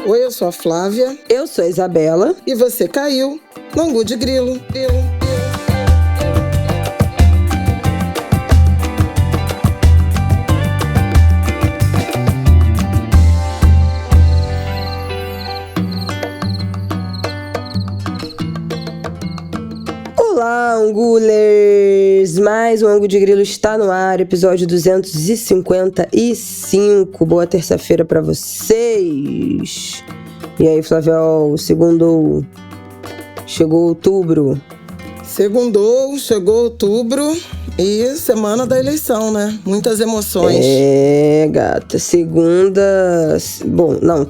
Oi, eu sou a Flávia. Eu sou a Isabela. E você caiu no Angu de Grilo. Olá, Angulers! Mais um Angu de Grilo está no ar, episódio 255. Boa terça-feira pra vocês! E aí, Flávio, chegou outubro. Chegou outubro e semana da eleição, né? Muitas emoções. Gata.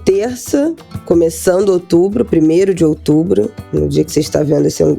Terça, começando outubro, 1º de outubro, no dia que você está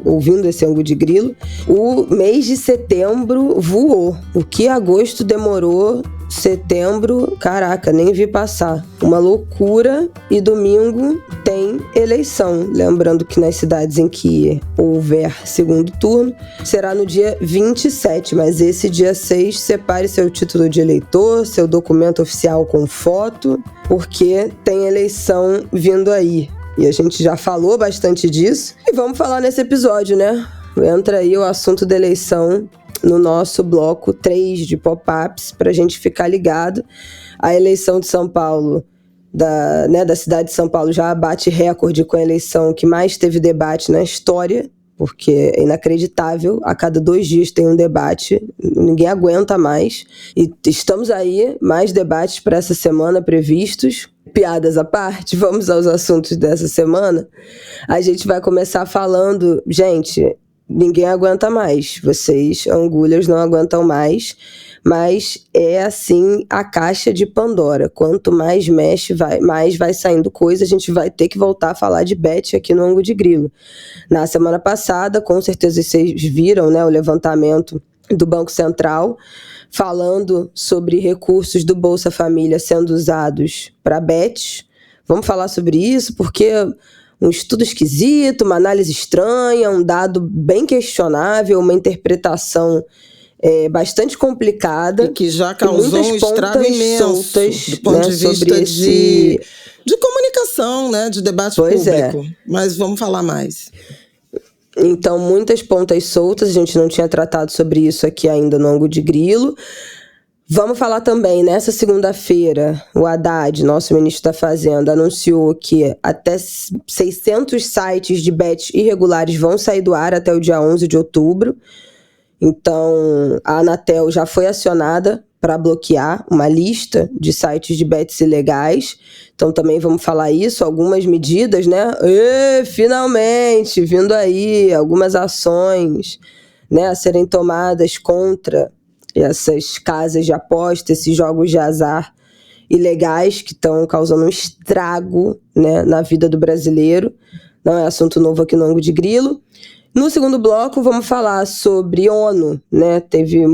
ouvindo esse Angu de Grilo. O mês de setembro voou. O que agosto demorou, setembro, caraca, nem vi passar. Uma loucura. E domingo tem eleição. Lembrando que nas cidades em que houver segundo turno, será no dia 27. Mas esse dia 6, separe seu título de eleitor, seu documento oficial com foto, porque tem eleição vindo aí. E a gente já falou bastante disso. E vamos falar nesse episódio, né? Entra aí o assunto da eleição no nosso bloco 3 de pop-ups, pra gente ficar ligado. A eleição de São Paulo, da cidade de São Paulo, já bate recorde com a eleição que mais teve debate na história, porque é inacreditável, a cada 2 dias tem um debate, ninguém aguenta mais. E estamos aí, mais debates para essa semana previstos. Piadas à parte, vamos aos assuntos dessa semana. A gente vai começar falando, gente, ninguém aguenta mais, vocês, angulhas, não aguentam mais, mas é assim a caixa de Pandora. Quanto mais mexe, mais vai saindo coisa. A gente vai ter que voltar a falar de Bet aqui no Angu de Grilo. Na semana passada, com certeza vocês viram, né, o levantamento do Banco Central falando sobre recursos do Bolsa Família sendo usados para Bet. Vamos falar sobre isso, porque um estudo esquisito, uma análise estranha, um dado bem questionável, uma interpretação bastante complicada. E que já causou um estrago imenso do ponto de vista de comunicação, né, de debate público. Mas vamos falar mais. Então, muitas pontas soltas, a gente não tinha tratado sobre isso aqui ainda no Angu de Grilo. Vamos falar também, nessa segunda-feira, o Haddad, nosso ministro da Fazenda, anunciou que até 600 sites de bets irregulares vão sair do ar até o dia 11 de outubro. Então, a Anatel já foi acionada para bloquear uma lista de sites de bets ilegais. Então, também vamos falar isso, algumas medidas, né? Finalmente, vindo aí, algumas ações, né, a serem tomadas contra essas casas de aposta, esses jogos de azar ilegais que estão causando um estrago, né, na vida do brasileiro. Não é assunto novo aqui no Angu de Grilo. No segundo bloco, vamos falar sobre ONU, né? Teve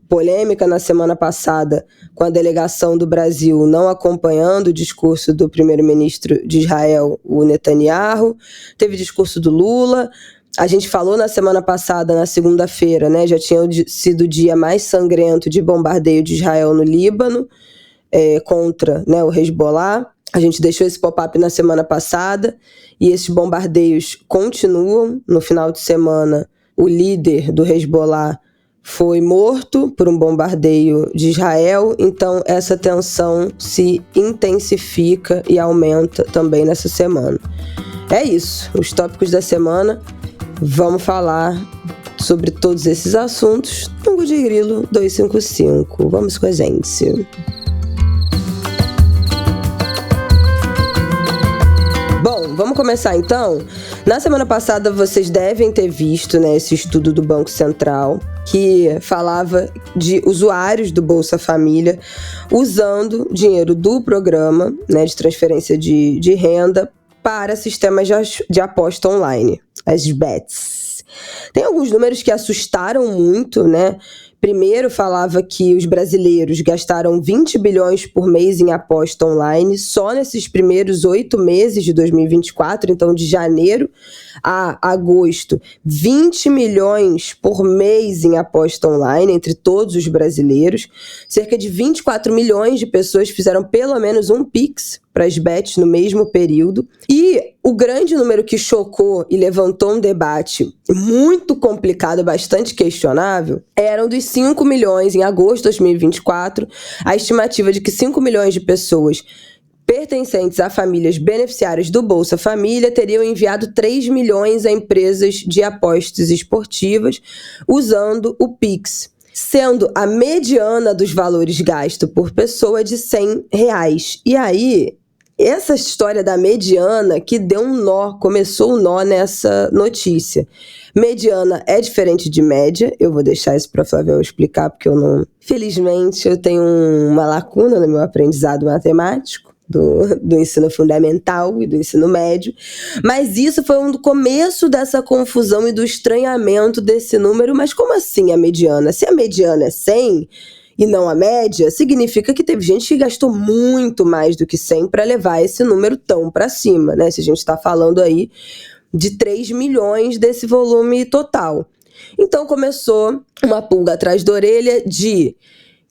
polêmica na semana passada com a delegação do Brasil não acompanhando o discurso do primeiro-ministro de Israel, o Netanyahu. Teve discurso do Lula. A gente falou na semana passada, na segunda-feira, né? Já tinha sido o dia mais sangrento de bombardeio de Israel no Líbano, contra, né, o Hezbollah. A gente deixou esse pop-up na semana passada e esses bombardeios continuam. No final de semana, o líder do Hezbollah foi morto por um bombardeio de Israel. Então, essa tensão se intensifica e aumenta também nessa semana. É isso, os tópicos da semana. Vamos falar sobre todos esses assuntos no Angu de Grilo 255. Vamos com a gente. Bom, vamos começar então. Na semana passada vocês devem ter visto, né, esse estudo do Banco Central que falava de usuários do Bolsa Família usando dinheiro do programa, né, de transferência de renda para sistemas de aposta online, as bets. Tem alguns números que assustaram muito, né? Primeiro, falava que os brasileiros gastaram 20 bilhões por mês em aposta online só nesses primeiros 8 meses de 2024, então de janeiro a agosto, 20 milhões por mês em aposta online entre todos os brasileiros. Cerca de 24 milhões de pessoas fizeram pelo menos um Pix para as bets no mesmo período. E o grande número que chocou e levantou um debate muito complicado, bastante questionável, eram dos 5 milhões em agosto de 2024, a estimativa de que 5 milhões de pessoas pertencentes a famílias beneficiárias do Bolsa Família teriam enviado 3 milhões a empresas de apostas esportivas usando o Pix, sendo a mediana dos valores gastos por pessoa de R$100. E aí, essa história da mediana que deu um nó, começou um nó nessa notícia. Mediana é diferente de média, eu vou deixar isso para a Flávia explicar, porque eu não... Felizmente, eu tenho uma lacuna no meu aprendizado matemático, do ensino fundamental e do ensino médio, mas isso foi um do começo dessa confusão e do estranhamento desse número. Mas como assim a mediana? Se a mediana é 100 e não a média, significa que teve gente que gastou muito mais do que 100 para levar esse número tão para cima, né? Se a gente está falando aí de 3 milhões desse volume total. Então começou uma pulga atrás da orelha de...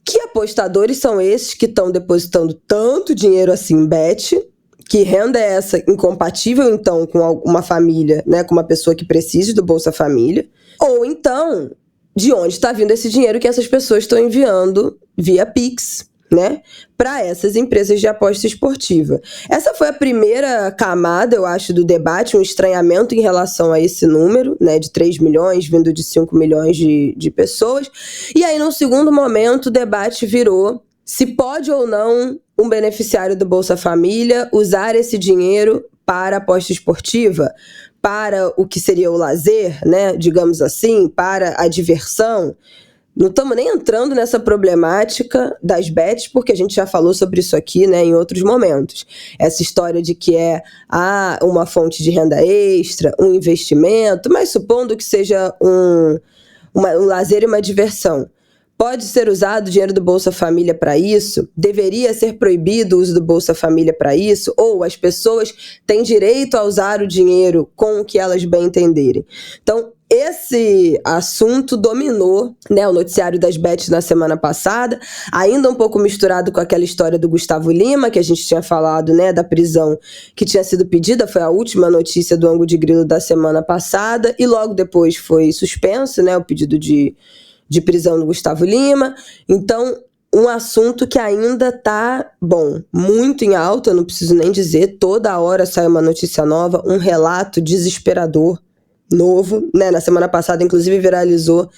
que apostadores são esses que estão depositando tanto dinheiro assim em bet? Que renda é essa incompatível, então, com uma família, né, com uma pessoa que precise do Bolsa Família? Ou então, de onde está vindo esse dinheiro que essas pessoas estão enviando via Pix, né, para essas empresas de aposta esportiva? Essa foi a primeira camada, eu acho, do debate, um estranhamento em relação a esse número, né, de 3 milhões, vindo de 5 milhões de pessoas. E aí, num segundo momento, o debate virou se pode ou não um beneficiário do Bolsa Família usar esse dinheiro para aposta esportiva, para o que seria o lazer, né, digamos assim, para a diversão. Não estamos nem entrando nessa problemática das bets, porque a gente já falou sobre isso aqui, né, em outros momentos. Essa história de que é uma fonte de renda extra, um investimento, mas supondo que seja um lazer e uma diversão. Pode ser usado o dinheiro do Bolsa Família para isso? Deveria ser proibido o uso do Bolsa Família para isso? Ou as pessoas têm direito a usar o dinheiro com o que elas bem entenderem? Então, esse assunto dominou, né, o noticiário das bets na semana passada, ainda um pouco misturado com aquela história do Gustavo Lima, que a gente tinha falado, né, da prisão que tinha sido pedida, foi a última notícia do ângulo de grilo da semana passada, e logo depois foi suspenso, né, o pedido de prisão do Gustavo Lima. Então, um assunto que ainda está, muito em alta, não preciso nem dizer, toda hora sai uma notícia nova, um relato desesperador, novo, né? Na semana passada, inclusive, viralizou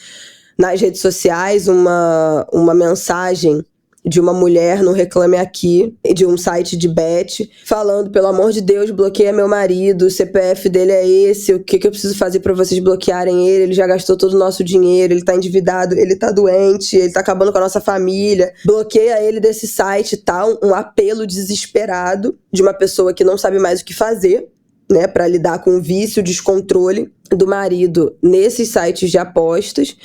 nas redes sociais uma mensagem de uma mulher no Reclame Aqui, de um site de bet, falando, pelo amor de Deus, bloqueia meu marido, o CPF dele é esse, o que eu preciso fazer pra vocês bloquearem ele já gastou todo o nosso dinheiro, ele tá endividado, ele tá doente, ele tá acabando com a nossa família, bloqueia ele desse site e tal, um apelo desesperado de uma pessoa que não sabe mais o que fazer, né, para lidar com o vício, o descontrole do marido nesses sites de apostas,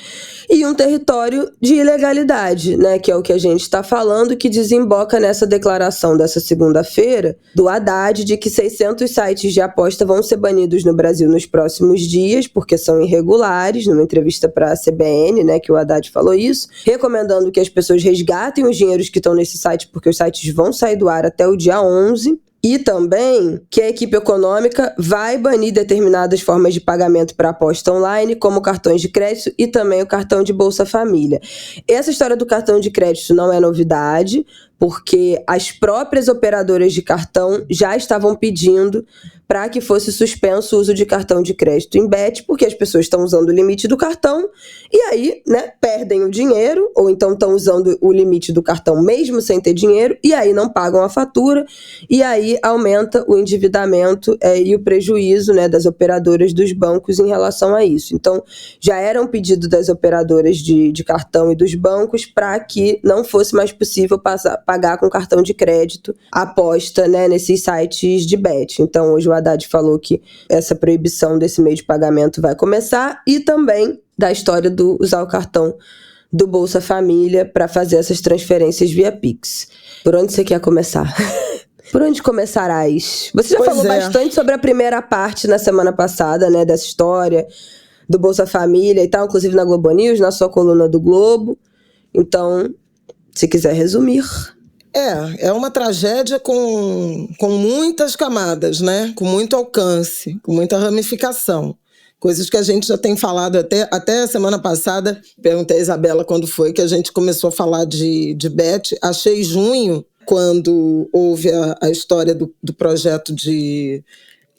e um território de ilegalidade, né, que é o que a gente está falando, que desemboca nessa declaração dessa segunda-feira do Haddad de que 600 sites de aposta vão ser banidos no Brasil nos próximos dias, porque são irregulares, numa entrevista para a CBN, né, que o Haddad falou isso, recomendando que as pessoas resgatem os dinheiros que estão nesse site, porque os sites vão sair do ar até o dia 11, e também que a equipe econômica vai banir determinadas formas de pagamento para aposta online, como cartões de crédito e também o cartão de Bolsa Família. Essa história do cartão de crédito não é novidade, porque as próprias operadoras de cartão já estavam pedindo para que fosse suspenso o uso de cartão de crédito em bet, porque as pessoas estão usando o limite do cartão e aí, né, perdem o dinheiro, ou então estão usando o limite do cartão mesmo sem ter dinheiro, e aí não pagam a fatura, e aí aumenta o endividamento e o prejuízo, né, das operadoras dos bancos em relação a isso. Então, já era um pedido das operadoras de cartão e dos bancos para que não fosse mais possível pagar com cartão de crédito a aposta, né, nesses sites de bet. Então, hoje o Haddad falou que essa proibição desse meio de pagamento vai começar, e também da história do usar o cartão do Bolsa Família para fazer essas transferências via Pix. Por onde você quer começar? Por onde começarás? Você já falou bastante sobre a primeira parte na semana passada, né, dessa história do Bolsa Família e tal, inclusive na Globo News, na sua coluna do Globo. Então, se quiser resumir. É uma tragédia com muitas camadas, né? Com muito alcance, com muita ramificação. Coisas que a gente já tem falado até a semana passada. Perguntei a Isabela quando foi que a gente começou a falar de Beth. Achei junho, quando houve a história do projeto de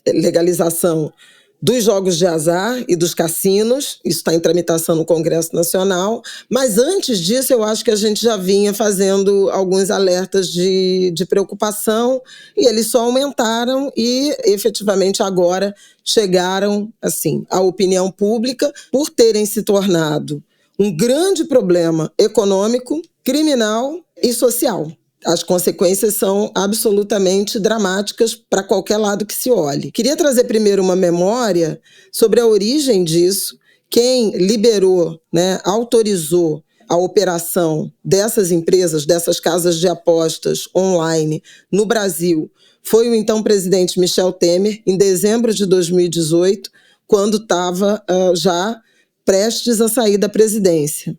legalização dos jogos de azar e dos cassinos. Isso está em tramitação no Congresso Nacional. Mas antes disso, eu acho que a gente já vinha fazendo alguns alertas de preocupação, e eles só aumentaram e, efetivamente, agora chegaram assim, à opinião pública por terem se tornado um grande problema econômico, criminal e social. As consequências são absolutamente dramáticas para qualquer lado que se olhe. Queria trazer primeiro uma memória sobre a origem disso. Quem liberou, né, autorizou a operação dessas empresas, dessas casas de apostas online no Brasil, foi o então presidente Michel Temer, em dezembro de 2018, quando estava já prestes a sair da presidência.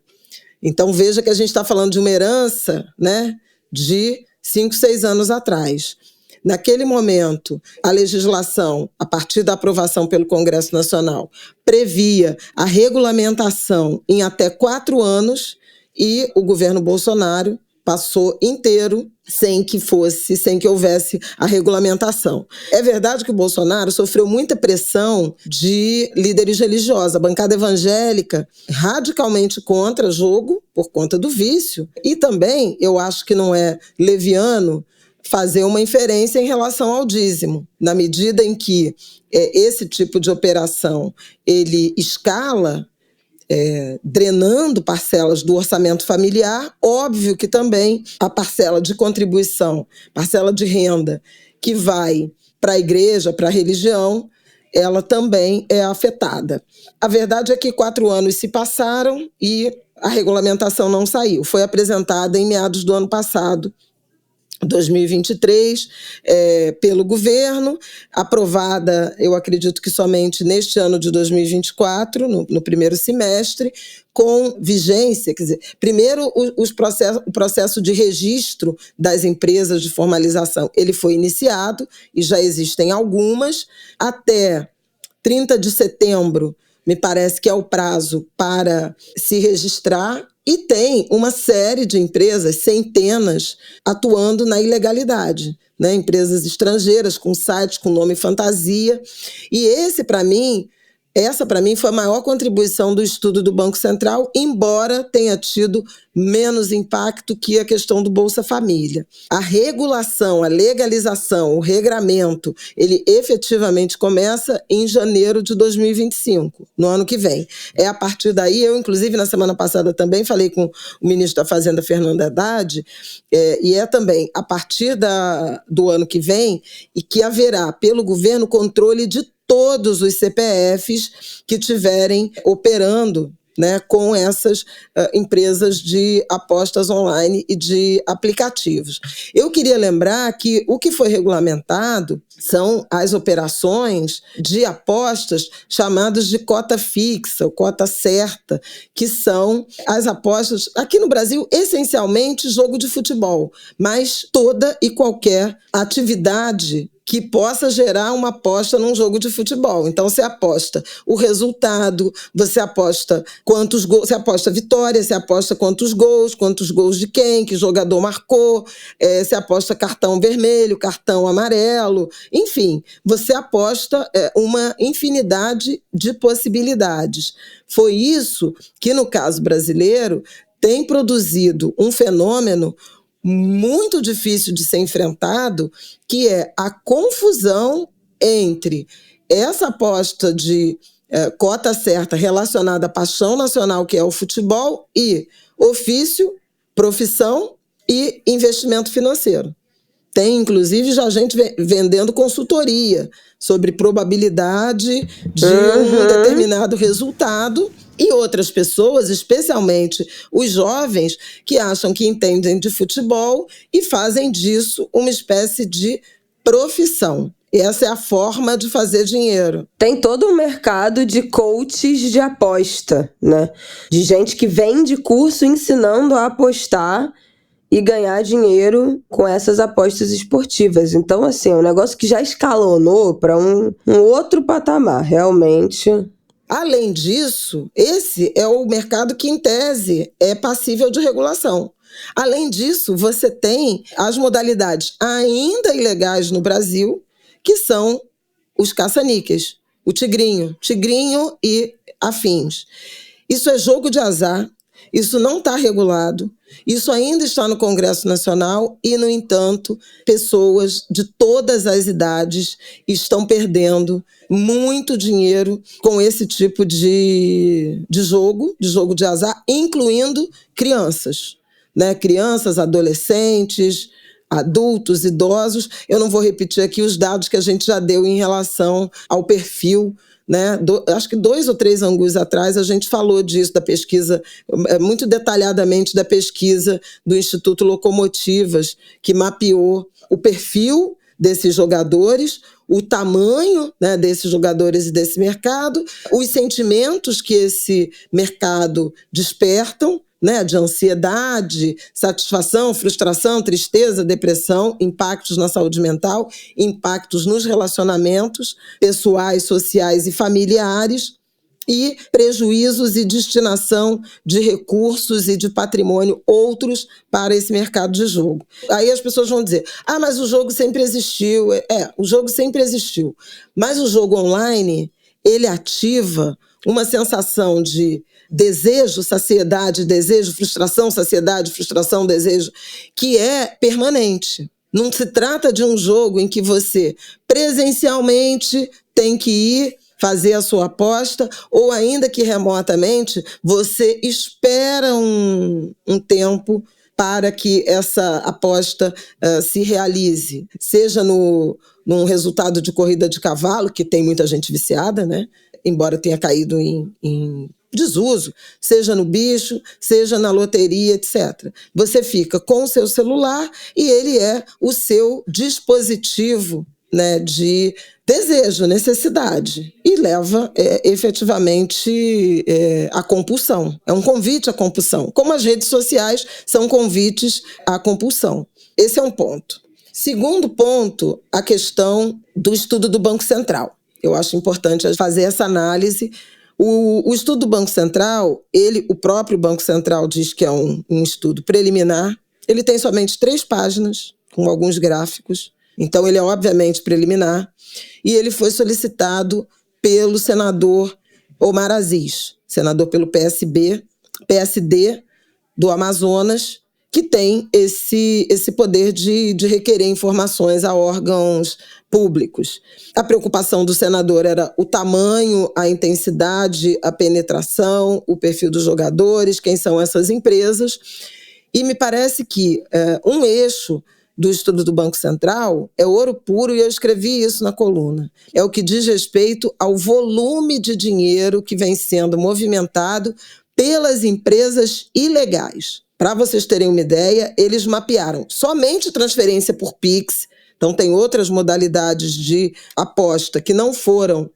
Então veja que a gente está falando de uma herança, né, de 5, 6 anos atrás. Naquele momento, a legislação, a partir da aprovação pelo Congresso Nacional, previa a regulamentação em até 4 anos, e o governo Bolsonaro passou inteiro sem que houvesse a regulamentação. É verdade que o Bolsonaro sofreu muita pressão de líderes religiosos, a bancada evangélica radicalmente contra jogo por conta do vício, e também eu acho que não é leviano fazer uma inferência em relação ao dízimo, na medida em que esse tipo de operação ele escala, drenando parcelas do orçamento familiar. Óbvio que também a parcela de contribuição, parcela de renda que vai para a igreja, para a religião, ela também é afetada. A verdade é que 4 anos se passaram e a regulamentação não saiu. Foi apresentada em meados do ano passado, 2023, pelo governo, aprovada, eu acredito que somente neste ano de 2024, no primeiro semestre, com vigência, quer dizer, primeiro o processo de registro das empresas de formalização, ele foi iniciado e já existem algumas. Até 30 de setembro, me parece que é o prazo para se registrar, e tem uma série de empresas, centenas, atuando na ilegalidade, né? Empresas estrangeiras com sites com nome fantasia. E essa, para mim, foi a maior contribuição do estudo do Banco Central, embora tenha tido menos impacto que a questão do Bolsa Família. A regulação, a legalização, o regramento, ele efetivamente começa em janeiro de 2025, no ano que vem. É a partir daí, eu inclusive na semana passada também falei com o ministro da Fazenda, Fernando Haddad, e é também a partir do ano que vem, e que haverá pelo governo controle de todos os CPFs que estiverem operando, né, com essas empresas de apostas online e de aplicativos. Eu queria lembrar que o que foi regulamentado são as operações de apostas chamadas de cota fixa ou cota certa, que são as apostas, aqui no Brasil, essencialmente jogo de futebol, mas toda e qualquer atividade que possa gerar uma aposta num jogo de futebol. Então, você aposta o resultado, você aposta quantos gols, você aposta vitória, você aposta quantos gols de quem, que jogador marcou, você aposta cartão vermelho, cartão amarelo, enfim, você aposta uma infinidade de possibilidades. Foi isso que, no caso brasileiro, tem produzido um fenômeno muito difícil de ser enfrentado, que é a confusão entre essa aposta de cota certa relacionada à paixão nacional, que é o futebol, e ofício, profissão e investimento financeiro. Tem, inclusive, já gente vendendo consultoria sobre probabilidade de um determinado resultado, e outras pessoas, especialmente os jovens, que acham que entendem de futebol e fazem disso uma espécie de profissão. E essa é a forma de fazer dinheiro. Tem todo um mercado de coaches de aposta, né? De gente que vende curso ensinando a apostar e ganhar dinheiro com essas apostas esportivas. Então, assim, é um negócio que já escalonou para um outro patamar, realmente. Além disso, esse é o mercado que, em tese, é passível de regulação. Além disso, você tem as modalidades ainda ilegais no Brasil, que são os caça-níqueis, o tigrinho e afins. Isso é jogo de azar, isso não está regulado, isso ainda está no Congresso Nacional e, no entanto, pessoas de todas as idades estão perdendo muito dinheiro com esse tipo de jogo de azar, incluindo crianças, né? Crianças, adolescentes, adultos, idosos. Eu não vou repetir aqui os dados que a gente já deu em relação ao perfil, né? Acho que 2 ou 3 ângulos atrás a gente falou disso, da pesquisa, muito detalhadamente da pesquisa do Instituto Locomotivas, que mapeou o perfil desses jogadores, o tamanho, né, desses jogadores e desse mercado, os sentimentos que esse mercado despertam, né, de ansiedade, satisfação, frustração, tristeza, depressão, impactos na saúde mental, impactos nos relacionamentos pessoais, sociais e familiares, e prejuízos e destinação de recursos e de patrimônio outros para esse mercado de jogo. Aí as pessoas vão dizer, mas o jogo sempre existiu. O jogo sempre existiu. Mas o jogo online, ele ativa uma sensação de desejo, saciedade, desejo, frustração, saciedade, frustração, desejo, que é permanente. Não se trata de um jogo em que você presencialmente tem que ir fazer a sua aposta, ou ainda que remotamente, você espera um tempo para que essa aposta se realize. Seja num resultado de corrida de cavalo, que tem muita gente viciada, né? Embora tenha caído em desuso, seja no bicho, seja na loteria, etc. Você fica com o seu celular e ele é o seu dispositivo, né, de desejo, necessidade, e leva efetivamente à compulsão. É um convite à compulsão, como as redes sociais são convites à compulsão. Esse é um ponto. Segundo ponto, a questão do estudo do Banco Central. Eu acho importante fazer essa análise. O estudo do Banco Central, o próprio Banco Central diz que é um estudo preliminar. Ele tem somente 3 páginas, com alguns gráficos. Então, ele é obviamente preliminar. E ele foi solicitado pelo senador Omar Aziz, senador pelo PSD do Amazonas, que tem esse poder de requerer informações a órgãos públicos. A preocupação do senador era o tamanho, a intensidade, a penetração, o perfil dos jogadores, quem são essas empresas. E me parece que um eixo do estudo do Banco Central é ouro puro, e eu escrevi isso na coluna. É o que diz respeito ao volume de dinheiro que vem sendo movimentado pelas empresas ilegais. Para vocês terem uma ideia, eles mapearam somente transferência por Pix. Então, tem outras modalidades de aposta que não foram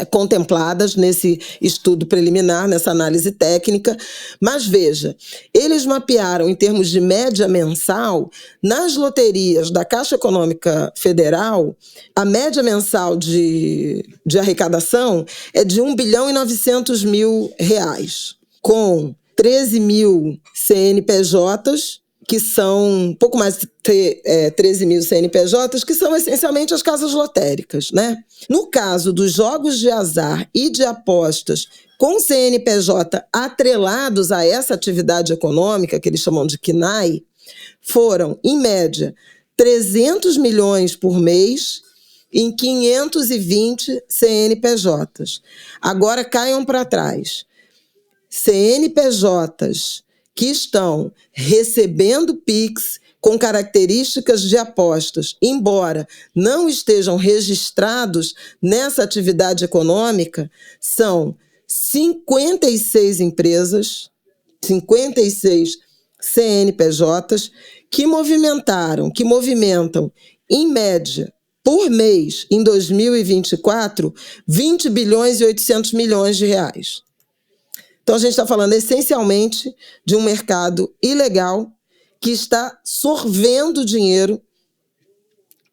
contempladas nesse estudo preliminar, nessa análise técnica. Mas veja, eles mapearam em termos de média mensal, nas loterias da Caixa Econômica Federal, a média mensal de arrecadação é de R$1.900.000.000, com 13 mil CNPJs, que são pouco mais de 13 mil CNPJs, que são essencialmente as casas lotéricas, né? No caso dos jogos de azar e de apostas com CNPJ atrelados a essa atividade econômica, que eles chamam de CNAE, foram, em média, 300 milhões por mês em 520 CNPJs. Agora caiam para trás. CNPJs que estão recebendo Pix com características de apostas, embora não estejam registrados nessa atividade econômica, são 56 empresas, 56 CNPJs que movimentam, em média, por mês, em 2024, 20 bilhões e 800 milhões de reais. Então, a gente está falando essencialmente de um mercado ilegal que está sorvendo dinheiro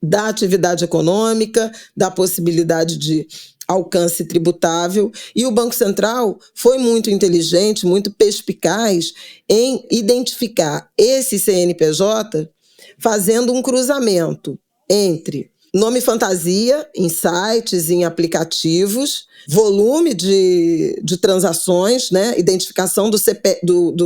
da atividade econômica, da possibilidade de alcance tributável, e o Banco Central foi muito inteligente, muito perspicaz em identificar esse CNPJ fazendo um cruzamento entre nome fantasia em sites, em aplicativos, volume de transações, né? Identificação do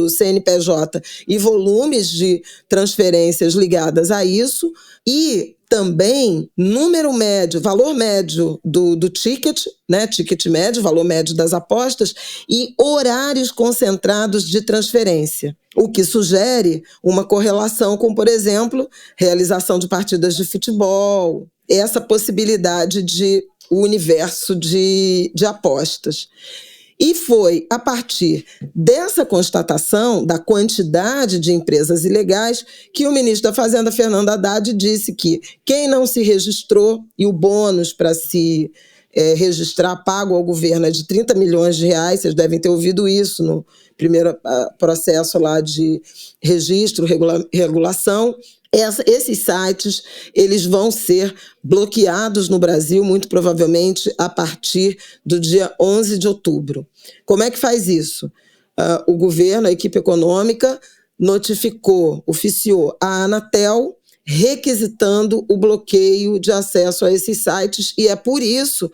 CNPJ e volumes de transferências ligadas a isso, e também número médio, valor médio do ticket, né? Ticket médio, valor médio das apostas, e horários concentrados de transferência. O que sugere uma correlação com, por exemplo, realização de partidas de futebol, essa possibilidade de universo de apostas. E foi a partir dessa constatação da quantidade de empresas ilegais que o ministro da Fazenda, Fernando Haddad, disse que quem não se registrou, e o bônus para se registrar pago ao governo é de 30 milhões de reais, vocês devem ter ouvido isso no primeiro processo lá de registro, regulação. Esses sites, eles vão ser bloqueados no Brasil, muito provavelmente a partir do dia 11 de outubro. Como é que faz isso? O governo, a equipe econômica, oficiou a Anatel, requisitando o bloqueio de acesso a esses sites, e é por isso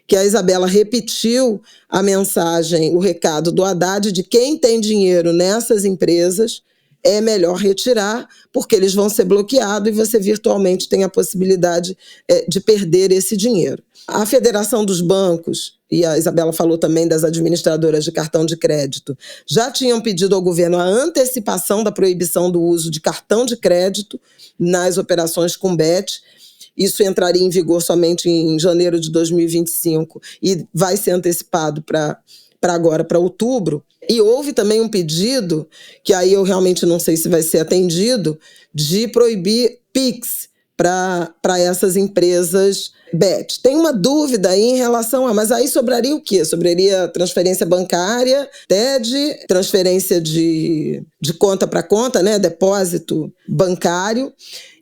que a Isabela repetiu a mensagem, o recado do Haddad de quem tem dinheiro nessas empresas é melhor retirar, porque eles vão ser bloqueados e você virtualmente tem a possibilidade de perder esse dinheiro. A Federação dos Bancos, e a Isabela falou também das administradoras de cartão de crédito, já tinham pedido ao governo a antecipação da proibição do uso de cartão de crédito nas operações com Bet. Isso entraria em vigor somente em janeiro de 2025 e vai ser antecipado para outubro. E houve também um pedido, que aí eu realmente não sei se vai ser atendido, de proibir PIX para essas empresas Bet. Tem uma dúvida aí em relação mas aí sobraria o quê? Sobraria transferência bancária, TED, transferência de conta para conta, né? Depósito bancário.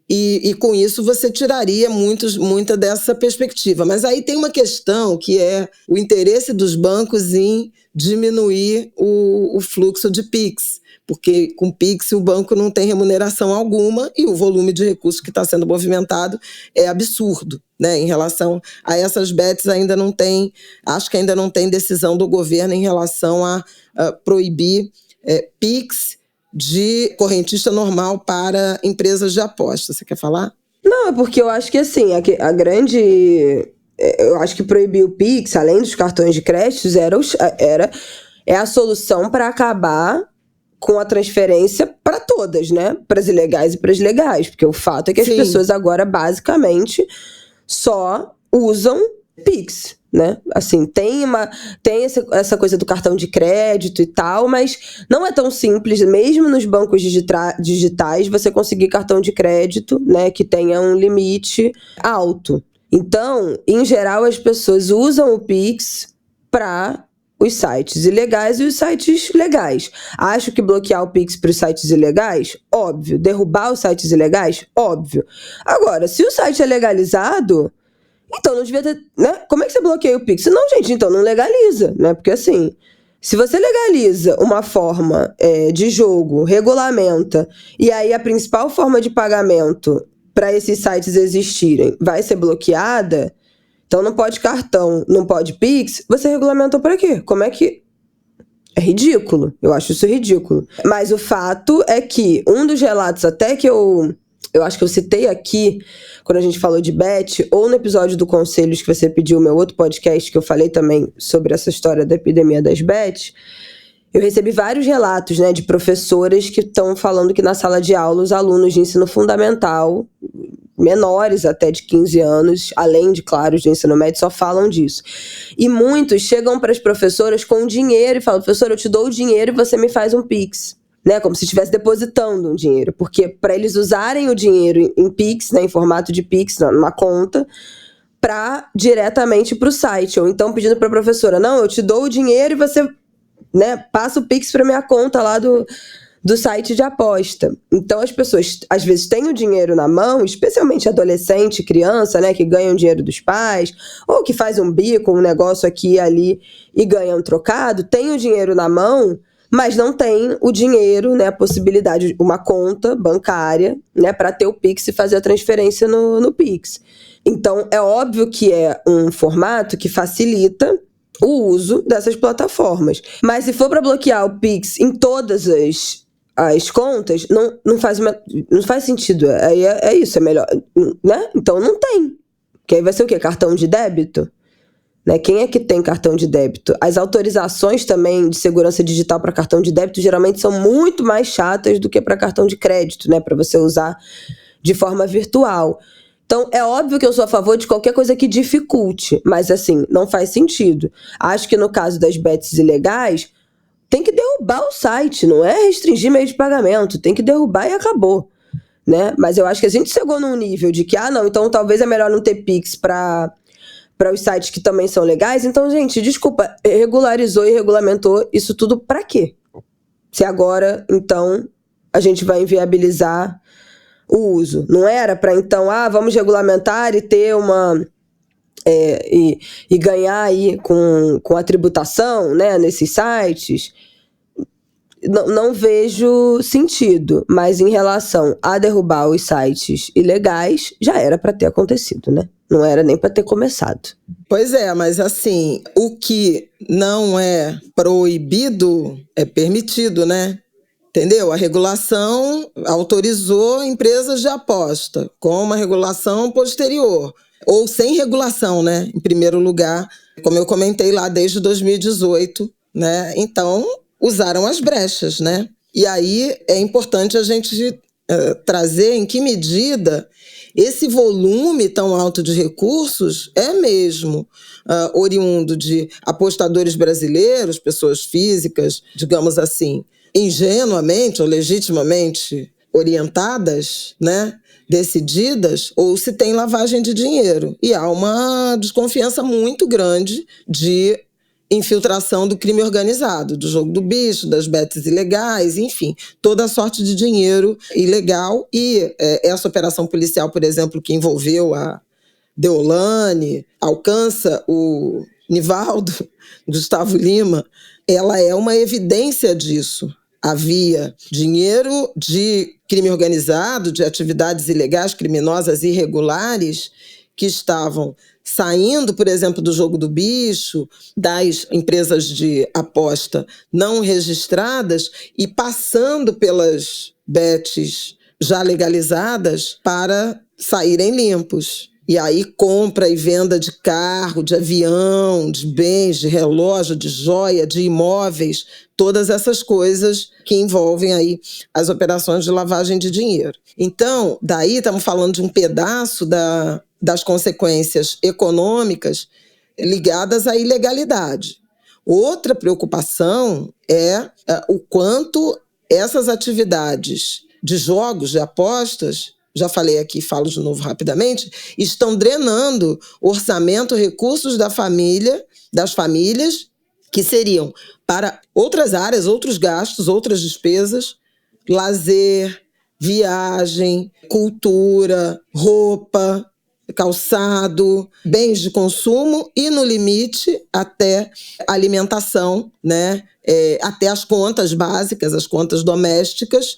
E com isso você tiraria muita dessa perspectiva. Mas aí tem uma questão que é o interesse dos bancos em diminuir o fluxo de PIX, porque com PIX o banco não tem remuneração alguma e o volume de recursos que está sendo movimentado é absurdo, né? Em relação a essas bets acho que ainda não tem decisão do governo em relação a proibir PIX de correntista normal para empresas de aposta. Você quer falar? Não, é porque eu acho que assim, eu acho que proibir o PIX, além dos cartões de crédito, é a solução para acabar com a transferência para todas, né? Para as ilegais e para as legais. Porque o fato é que as pessoas agora, basicamente, só usam PIX, né? Assim, tem essa coisa do cartão de crédito e tal, mas não é tão simples, mesmo nos bancos digitais, você conseguir cartão de crédito, né, que tenha um limite alto. Então, em geral, as pessoas usam o PIX para os sites ilegais e os sites legais. Acho que bloquear o PIX para os sites ilegais? Óbvio. Derrubar os sites ilegais? Óbvio. Agora, se o site é legalizado, então não devia ter, né? Como é que você bloqueia o PIX? Não, gente, então não legaliza, né? Porque assim, se você legaliza uma forma de jogo, regulamenta, e aí a principal forma de pagamento para esses sites existirem vai ser bloqueada, então não pode cartão, não pode PIX, você regulamentou para quê? Como é que... É ridículo, eu acho isso ridículo. Mas o fato é que um dos relatos até que eu acho que eu citei aqui, quando a gente falou de Bet, ou no episódio do Conselhos que você pediu, meu outro podcast, que eu falei também sobre essa história da epidemia das Bet, eu recebi vários relatos, né, de professoras que estão falando que na sala de aula os alunos de ensino fundamental, menores até de 15 anos, além de, claro, de ensino médio, só falam disso. E muitos chegam para as professoras com dinheiro e falam: professora, eu te dou o dinheiro e você me faz um PIX. Né, como se estivesse depositando um dinheiro, porque para eles usarem o dinheiro em PIX, né, em formato de PIX, numa conta, diretamente para o site, ou então pedindo para a professora: não, eu te dou o dinheiro e você, né, passa o PIX para minha conta lá do do site de aposta. Então as pessoas às vezes têm o dinheiro na mão, especialmente adolescente, criança, né, que ganham dinheiro dos pais, ou que faz um bico, um negócio aqui e ali e ganha um trocado, tem o dinheiro na mão, mas não tem o dinheiro, né, a possibilidade, uma conta bancária, né, para ter o Pix e fazer a transferência no Pix. Então é óbvio que é um formato que facilita o uso dessas plataformas. Mas se for para bloquear o Pix em todas as contas, não faz sentido. Aí é isso, é melhor, né? Então não tem. Que aí vai ser o quê? Cartão de débito? Né? Quem é que tem cartão de débito? As autorizações também de segurança digital para cartão de débito geralmente são muito mais chatas do que para cartão de crédito, né? Para você usar de forma virtual. Então, é óbvio que eu sou a favor de qualquer coisa que dificulte, mas assim, não faz sentido. Acho que no caso das bets ilegais, tem que derrubar o site, não é restringir meio de pagamento, tem que derrubar e acabou, né? Mas eu acho que a gente chegou num nível de que, não, então talvez é melhor não ter Pix para os sites que também são legais. Então, gente, desculpa, regularizou e regulamentou isso tudo para quê? Se agora, então, a gente vai inviabilizar o uso. Não era para, então, vamos regulamentar e ter uma... e ganhar aí com a tributação, né, nesses sites. Não vejo sentido, mas em relação a derrubar os sites ilegais, já era para ter acontecido, né? Não era nem para ter começado. Pois é, mas assim, o que não é proibido é permitido, né? Entendeu? A regulação autorizou empresas de aposta, com uma regulação posterior, ou sem regulação, né? Em primeiro lugar, como eu comentei lá desde 2018, né? Então, usaram as brechas, né? E aí é importante a gente trazer em que medida esse volume tão alto de recursos é mesmo oriundo de apostadores brasileiros, pessoas físicas, digamos assim, ingenuamente ou legitimamente orientadas, né, decididas, ou se tem lavagem de dinheiro. E há uma desconfiança muito grande de infiltração do crime organizado, do jogo do bicho, das bets ilegais, enfim, toda sorte de dinheiro ilegal. E essa operação policial, por exemplo, que envolveu a Deolane, alcança o Nivaldo Gustavo Lima, ela é uma evidência disso. Havia dinheiro de crime organizado, de atividades ilegais, criminosas, irregulares, que estavam saindo, por exemplo, do jogo do bicho, das empresas de aposta não registradas e passando pelas bets já legalizadas para saírem limpos. E aí compra e venda de carro, de avião, de bens, de relógio, de joia, de imóveis, todas essas coisas que envolvem aí as operações de lavagem de dinheiro. Então, daí estamos falando de um pedaço das consequências econômicas ligadas à ilegalidade. Outra preocupação é o quanto essas atividades de jogos, de apostas, já falei aqui, falo de novo rapidamente, estão drenando orçamento, recursos das famílias, que seriam para outras áreas, outros gastos, outras despesas, lazer, viagem, cultura, roupa, calçado, bens de consumo e, no limite, até alimentação, né? Até as contas básicas, as contas domésticas,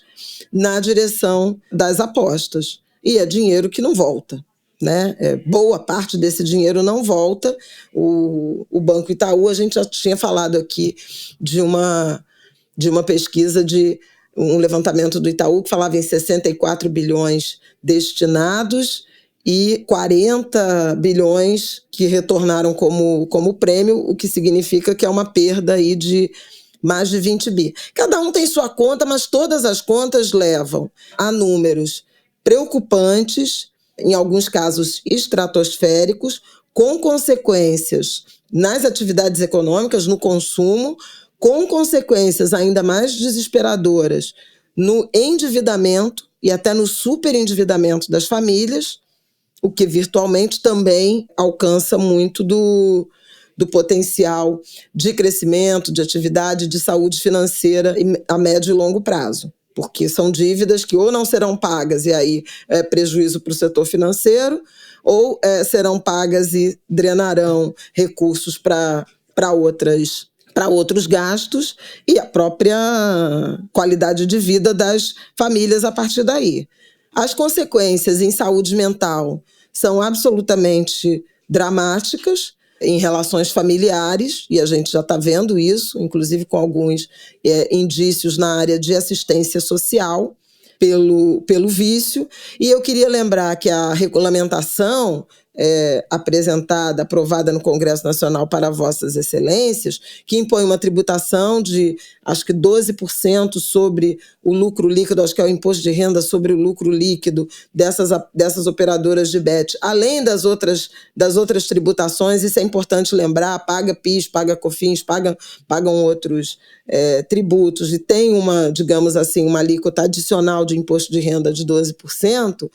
na direção das apostas. E é dinheiro que não volta, né? Boa parte desse dinheiro não volta. O Banco Itaú, a gente já tinha falado aqui de uma pesquisa, de um levantamento do Itaú que falava em 64 bilhões destinados e 40 bilhões que retornaram como prêmio, o que significa que é uma perda aí de mais de 20 bi. Cada um tem sua conta, mas todas as contas levam a números preocupantes, em alguns casos estratosféricos, com consequências nas atividades econômicas, no consumo, com consequências ainda mais desesperadoras no endividamento e até no superendividamento das famílias, o que virtualmente também alcança muito do potencial de crescimento, de atividade, de saúde financeira a médio e longo prazo. Porque são dívidas que ou não serão pagas, e aí é prejuízo para o setor financeiro, ou serão pagas e drenarão recursos para outros gastos e a própria qualidade de vida das famílias a partir daí. As consequências em saúde mental são absolutamente dramáticas em relações familiares, e a gente já está vendo isso, inclusive com alguns indícios na área de assistência social pelo vício. E eu queria lembrar que a regulamentação aprovada no Congresso Nacional para Vossas Excelências, que impõe uma tributação de, acho que 12% sobre o lucro líquido, acho que é o imposto de renda sobre o lucro líquido dessas operadoras de bet, além das outras tributações. Isso é importante lembrar, paga PIS, paga COFINS, pagam outros tributos, e tem digamos assim, uma alíquota adicional de imposto de renda de 12%.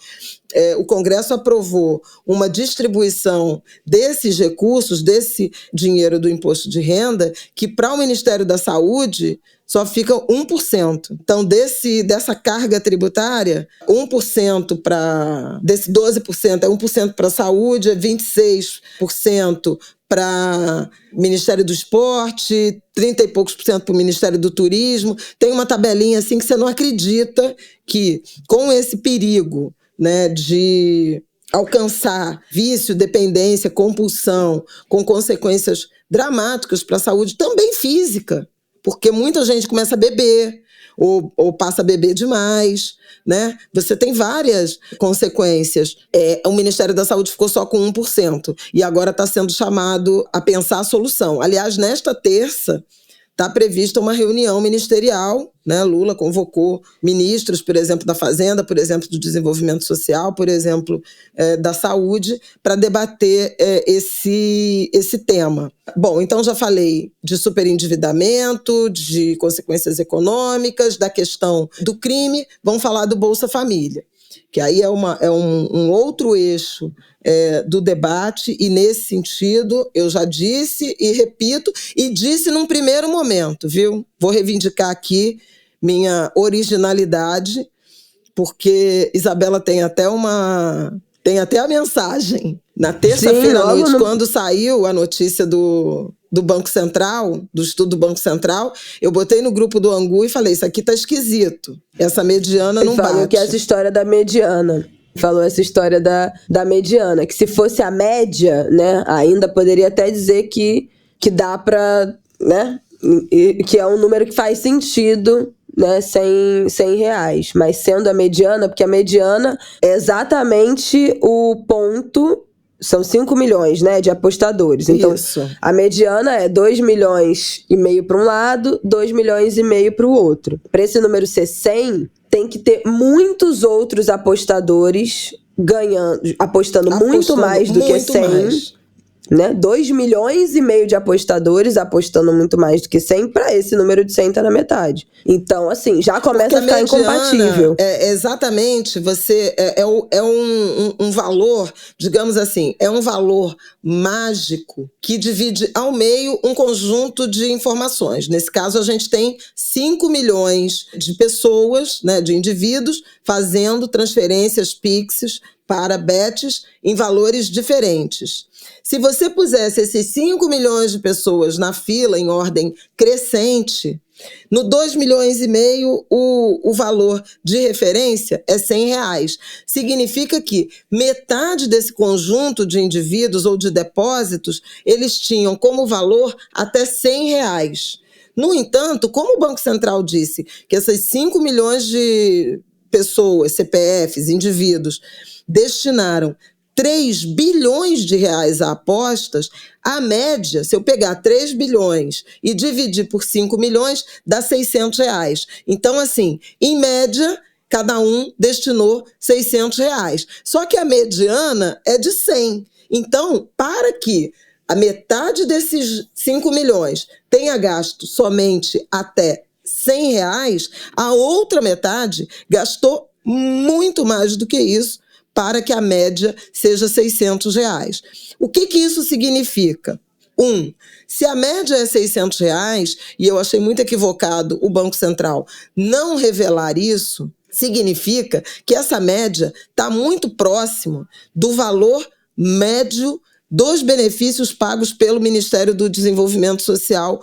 O Congresso aprovou uma distribuição desses recursos, desse dinheiro do imposto de renda, que para o Ministério da Saúde só fica 1%. Então, dessa carga tributária, 1% desse 12% é 1% para a saúde, é 26% para o Ministério do Esporte, 30 e poucos % para o Ministério do Turismo. Tem uma tabelinha assim que você não acredita que, com esse perigo, né, de alcançar vício, dependência, compulsão, com consequências dramáticas para a saúde, também física, porque muita gente começa a beber ou passa a beber demais, né? Você tem várias consequências. O Ministério da Saúde ficou só com 1% e agora está sendo chamado a pensar a solução. Aliás, nesta terça, está prevista uma reunião ministerial, né? Lula convocou ministros, por exemplo, da Fazenda, por exemplo, do Desenvolvimento Social, por exemplo, da Saúde, para debater esse tema. Bom, então já falei de superendividamento, de consequências econômicas, da questão do crime. Vamos falar do Bolsa Família, que aí é um outro eixo do debate, e nesse sentido eu já disse e repito, e disse num primeiro momento, viu? Vou reivindicar aqui minha originalidade, porque Isabela tem até a mensagem. Na terça-feira à noite, quando saiu a notícia do Banco Central, do estudo do Banco Central, eu botei no grupo do Angu e falei, isso aqui tá esquisito, essa mediana não bate. Falou que essa história da mediana. Falou essa história da mediana, que se fosse a média, né, ainda poderia até dizer que dá para, né, que é um número que faz sentido, né, R$100, mas sendo a mediana, porque a mediana é exatamente o ponto. São 5 milhões, né, de apostadores. Então, isso. A mediana é 2,5 milhões para um lado, 2,5 milhões para o outro. Para esse número ser 100, tem que ter muitos outros apostadores apostando muito mais do que 100. Mais. Né? 2,5 milhões de apostadores apostando muito mais do que 100, para esse número de 100 tá na metade. Então, assim, já começa a ficar incompatível. Exatamente, você um valor, digamos assim, é um valor mágico que divide ao meio um conjunto de informações. Nesse caso, a gente tem 5 milhões de pessoas, né, de indivíduos, fazendo transferências Pix para bets em valores diferentes. Se você pusesse esses 5 milhões de pessoas na fila em ordem crescente, no 2,5 milhões o valor de referência é R$100. Significa que metade desse conjunto de indivíduos ou de depósitos, eles tinham como valor até R$100. No entanto, como o Banco Central disse que essas 5 milhões de pessoas, CPFs, indivíduos, destinaram 3 bilhões de reais a apostas, a média, se eu pegar 3 bilhões e dividir por 5 milhões, dá R$600. Então, assim, em média, cada um destinou R$600. Só que a mediana é de 100. Então, para que a metade desses 5 milhões tenha gasto somente até R$100, a outra metade gastou muito mais do que isso, para que a média seja R$600. O que isso significa? Se a média é R$600, e eu achei muito equivocado o Banco Central não revelar isso, significa que essa média está muito próximo do valor médio dos benefícios pagos pelo Ministério do Desenvolvimento Social,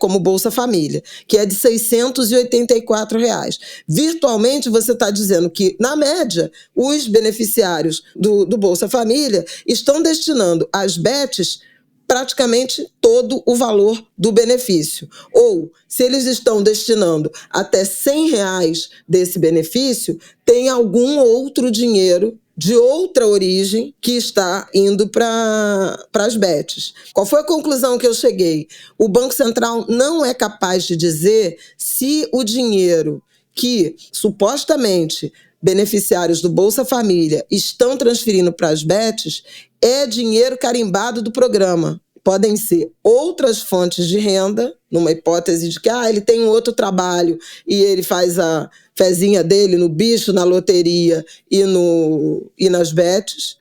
como Bolsa Família, que é de R$684. Virtualmente, você está dizendo que, na média, os beneficiários do Bolsa Família estão destinando às BETs praticamente todo o valor do benefício. Ou, se eles estão destinando até R$100 desse benefício, tem algum outro dinheiro de outra origem que está indo para as BETs. Qual foi a conclusão que eu cheguei? O Banco Central não é capaz de dizer se o dinheiro que supostamente beneficiários do Bolsa Família estão transferindo para as BETs é dinheiro carimbado do programa. Podem ser outras fontes de renda, numa hipótese de que ele tem um outro trabalho e ele faz a fezinha dele no bicho, na loteria e nas BETs.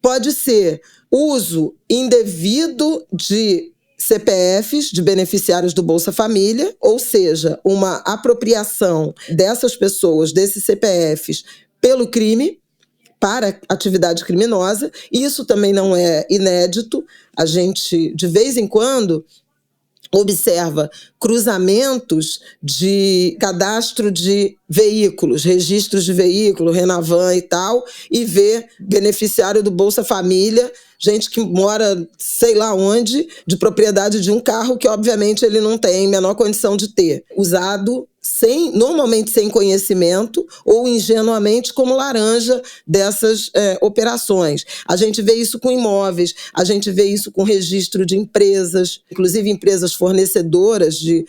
Pode ser uso indevido de CPFs de beneficiários do Bolsa Família, ou seja, uma apropriação dessas pessoas, desses CPFs, pelo crime, para atividade criminosa. Isso também não é inédito. A gente, de vez em quando, observa cruzamentos de cadastro de veículos, registros de veículo, Renavan e tal, e vê beneficiário do Bolsa Família, gente que mora sei lá onde, de propriedade de um carro que obviamente ele não tem menor condição de ter, usado normalmente sem conhecimento ou ingenuamente como laranja dessas operações. A gente vê isso com imóveis, a gente vê isso com registro de empresas, inclusive empresas fornecedoras de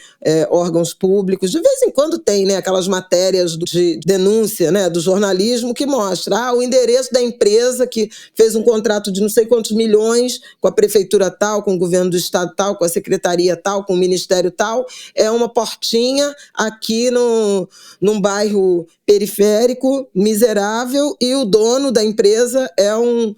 órgãos públicos. De vez em quando tem, né, aquelas matérias de denúncia, né, do jornalismo que mostra o endereço da empresa que fez um contrato de não sei quantos milhões com a prefeitura tal, com o governo do estado tal, com a secretaria tal, com o ministério tal, é uma portinha aqui num bairro periférico, miserável, e o dono da empresa é um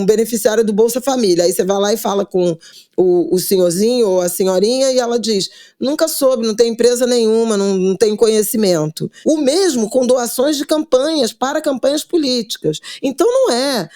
beneficiário do Bolsa Família. Aí você vai lá e fala com o senhorzinho ou a senhorinha e ela diz, nunca soube, não tem empresa nenhuma, não tem conhecimento. O mesmo com doações de campanhas para campanhas políticas. Então não é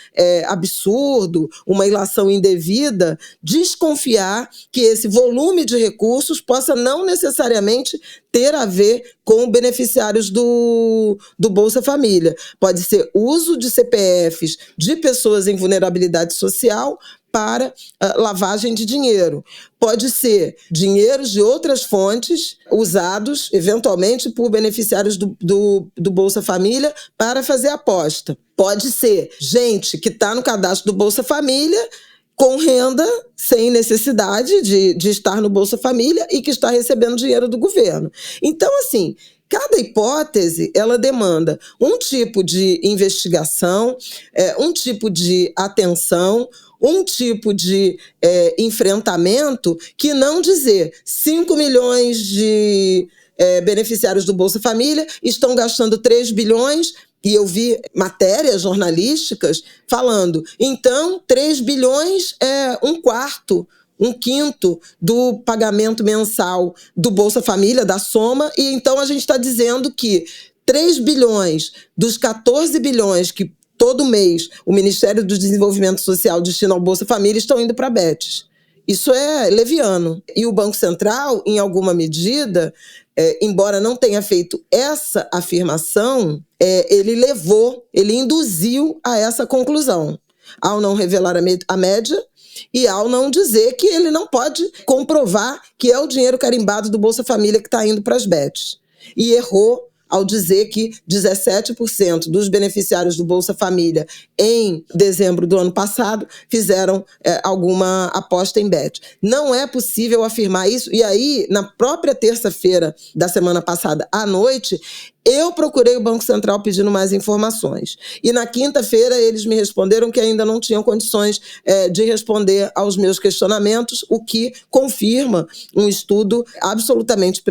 absurdo, uma ilação indevida, desconfiar que esse volume de recursos possa não necessariamente ter a ver com beneficiários do Bolsa Família. Pode ser uso de CPFs de pessoas em vulnerabilidade social para lavagem de dinheiro. Pode ser dinheiros de outras fontes usados, eventualmente, por beneficiários do Bolsa Família para fazer aposta. Pode ser gente que está no cadastro do Bolsa Família com renda, sem necessidade de estar no Bolsa Família e que está recebendo dinheiro do governo. Então, assim, cada hipótese, ela demanda um tipo de investigação, um tipo de atenção, um tipo de enfrentamento, que não dizer 5 milhões de beneficiários do Bolsa Família estão gastando 3 bilhões, e eu vi matérias jornalísticas falando, então 3 bilhões é um quinto do pagamento mensal do Bolsa Família, da soma, e então a gente está dizendo que 3 bilhões dos 14 bilhões que todo mês o Ministério do Desenvolvimento Social destina ao Bolsa Família estão indo para BETs. Isso é leviano. E o Banco Central, em alguma medida, embora não tenha feito essa afirmação, ele induziu a essa conclusão, ao não revelar a média e ao não dizer que ele não pode comprovar que é o dinheiro carimbado do Bolsa Família que está indo para as BETs. E errou ao dizer que 17% dos beneficiários do Bolsa Família em dezembro do ano passado fizeram alguma aposta em BET. Não é possível afirmar isso. E aí, na própria terça-feira da semana passada, à noite, eu procurei o Banco Central pedindo mais informações. E na quinta-feira eles me responderam que ainda não tinham condições de responder aos meus questionamentos, o que confirma um estudo absolutamente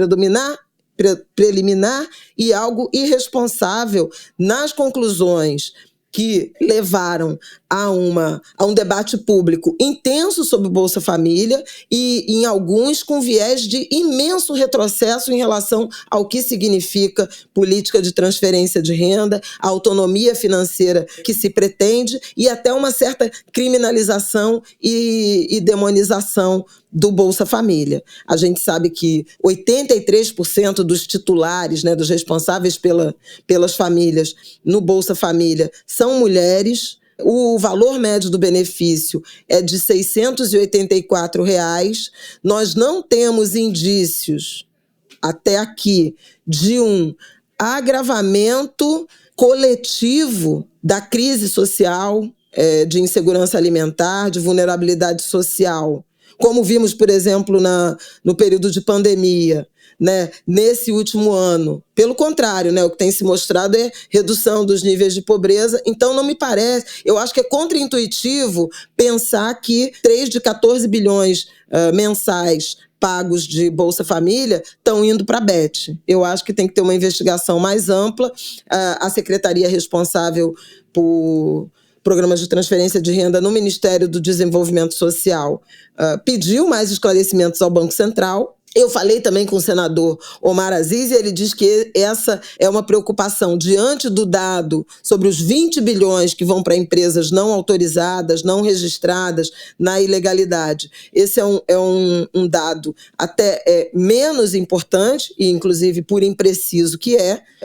preliminar e algo irresponsável nas conclusões que levaram a um debate público intenso sobre o Bolsa Família e, em alguns, com viés de imenso retrocesso em relação ao que significa política de transferência de renda, a autonomia financeira que se pretende e até uma certa criminalização e demonização do Bolsa Família. A gente sabe que 83% dos titulares, né, dos responsáveis pelas famílias no Bolsa Família são mulheres. O valor médio do benefício é de R$ 684. Nós não temos indícios, até aqui, de um agravamento coletivo da crise social, de insegurança alimentar, de vulnerabilidade social, como vimos, por exemplo, no período de pandemia, né, nesse último ano. Pelo contrário, né, o que tem se mostrado é redução dos níveis de pobreza. Então, não me parece, eu acho que é contraintuitivo pensar que 3 de 14 bilhões mensais pagos de Bolsa Família estão indo para a BET. Eu acho que tem que ter uma investigação mais ampla. A secretaria responsável por programas de transferência de renda no Ministério do Desenvolvimento Social pediu mais esclarecimentos ao Banco Central. Eu falei também com o senador Omar Aziz e ele diz que essa é uma preocupação diante do dado sobre os 20 bilhões que vão para empresas não autorizadas, não registradas na ilegalidade. Esse é um dado até menos importante e, inclusive, por impreciso que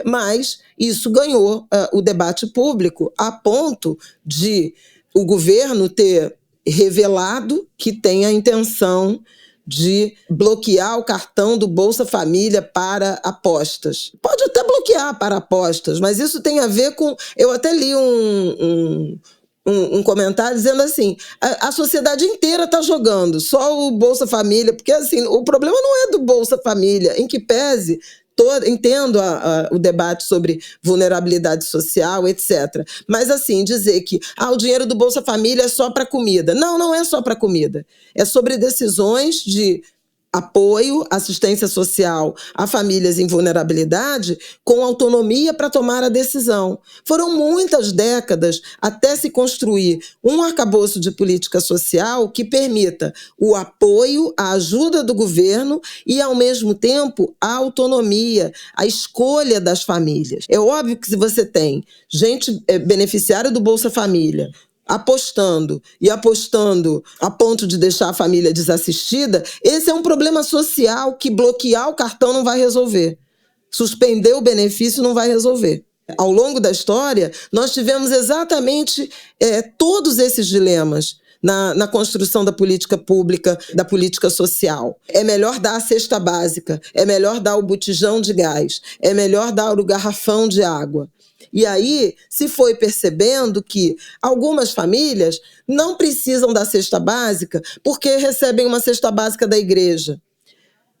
mas isso ganhou o debate público a ponto de o governo ter revelado que tem a intenção de bloquear o cartão do Bolsa Família para apostas. Pode até bloquear para apostas, mas isso tem a ver com... Eu até li um comentário dizendo assim, a sociedade inteira está jogando, só o Bolsa Família, porque assim, o problema não é do Bolsa Família, em que pese... Entendo o debate sobre vulnerabilidade social, etc. Mas, assim, dizer que o dinheiro do Bolsa Família é só para comida. Não, não é só para comida. É sobre decisões de apoio, assistência social a famílias em vulnerabilidade com autonomia para tomar a decisão. Foram muitas décadas até se construir um arcabouço de política social que permita o apoio, a ajuda do governo e, ao mesmo tempo, a autonomia, a escolha das famílias. É óbvio que se você tem gente beneficiária do Bolsa Família, apostando a ponto de deixar a família desassistida, esse é um problema social que bloquear o cartão não vai resolver. Suspender o benefício não vai resolver. Ao longo da história, nós tivemos exatamente todos esses dilemas na construção da política pública, da política social. É melhor dar a cesta básica, é melhor dar o botijão de gás, é melhor dar o garrafão de água. E aí se foi percebendo que algumas famílias não precisam da cesta básica porque recebem uma cesta básica da igreja.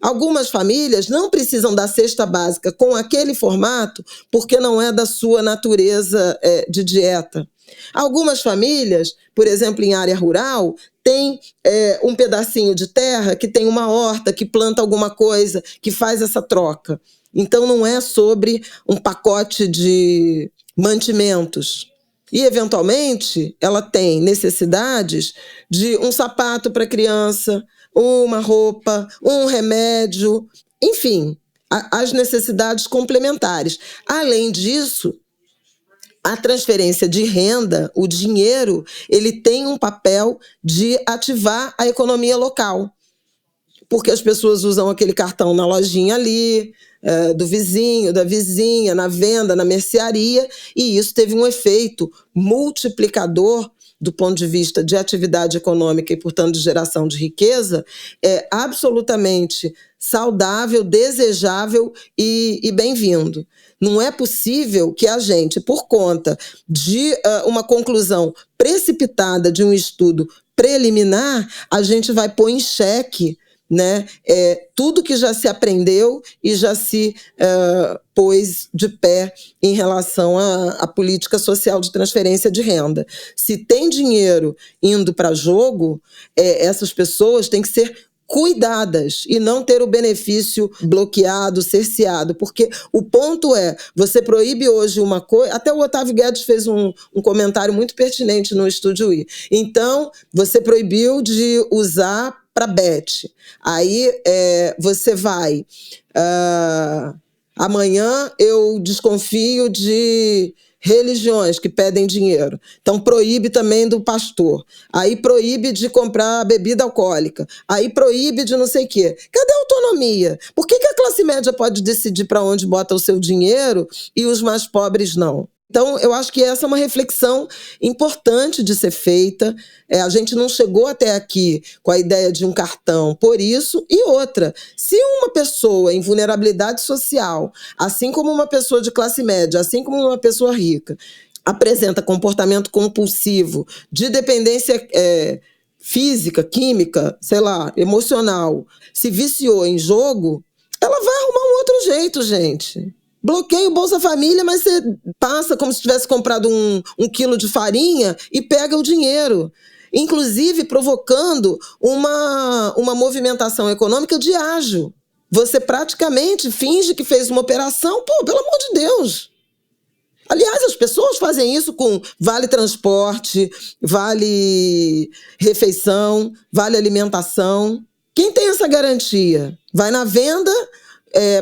Algumas famílias não precisam da cesta básica com aquele formato porque não é da sua natureza de dieta. Algumas famílias, por exemplo, em área rural, tem um pedacinho de terra que tem uma horta, que planta alguma coisa, que faz essa troca. Então, não é sobre um pacote de mantimentos. E, eventualmente, ela tem necessidades de um sapato para a criança, uma roupa, um remédio, enfim, as necessidades complementares. Além disso, a transferência de renda, o dinheiro, ele tem um papel de ativar a economia local. Porque as pessoas usam aquele cartão na lojinha ali, do vizinho, da vizinha, na venda, na mercearia, e isso teve um efeito multiplicador do ponto de vista de atividade econômica e, portanto, de geração de riqueza, absolutamente saudável, desejável e bem-vindo. Não é possível que a gente, por conta de uma conclusão precipitada de um estudo preliminar, a gente vai pôr em xeque, né, tudo que já se aprendeu e já se pôs de pé em relação à política social de transferência de renda. Se tem dinheiro indo para jogo, essas pessoas têm que ser cuidadas e não ter o benefício bloqueado, cerceado, porque o ponto é, você proíbe hoje uma coisa, até o Otávio Guedes fez um comentário muito pertinente no Estúdio I. Então, você proibiu de usar para bet. Aí você vai... amanhã eu desconfio de religiões que pedem dinheiro. Então, proíbe também do pastor. Aí proíbe de comprar bebida alcoólica. Aí proíbe de não sei o quê. Cadê a autonomia? Por que a classe média pode decidir para onde bota o seu dinheiro e os mais pobres não? Então, eu acho que essa é uma reflexão importante de ser feita. A gente não chegou até aqui com a ideia de um cartão por isso. E outra, se uma pessoa em vulnerabilidade social, assim como uma pessoa de classe média, assim como uma pessoa rica, apresenta comportamento compulsivo, de dependência física, química, sei lá, emocional, se viciou em jogo, ela vai arrumar um outro jeito, gente. Bloqueia o Bolsa Família, mas você passa como se tivesse comprado um quilo de farinha e pega o dinheiro. Inclusive provocando uma movimentação econômica de ágio. Você praticamente finge que fez uma operação, pelo amor de Deus. Aliás, as pessoas fazem isso com vale transporte, vale refeição, vale alimentação. Quem tem essa garantia? Vai na venda...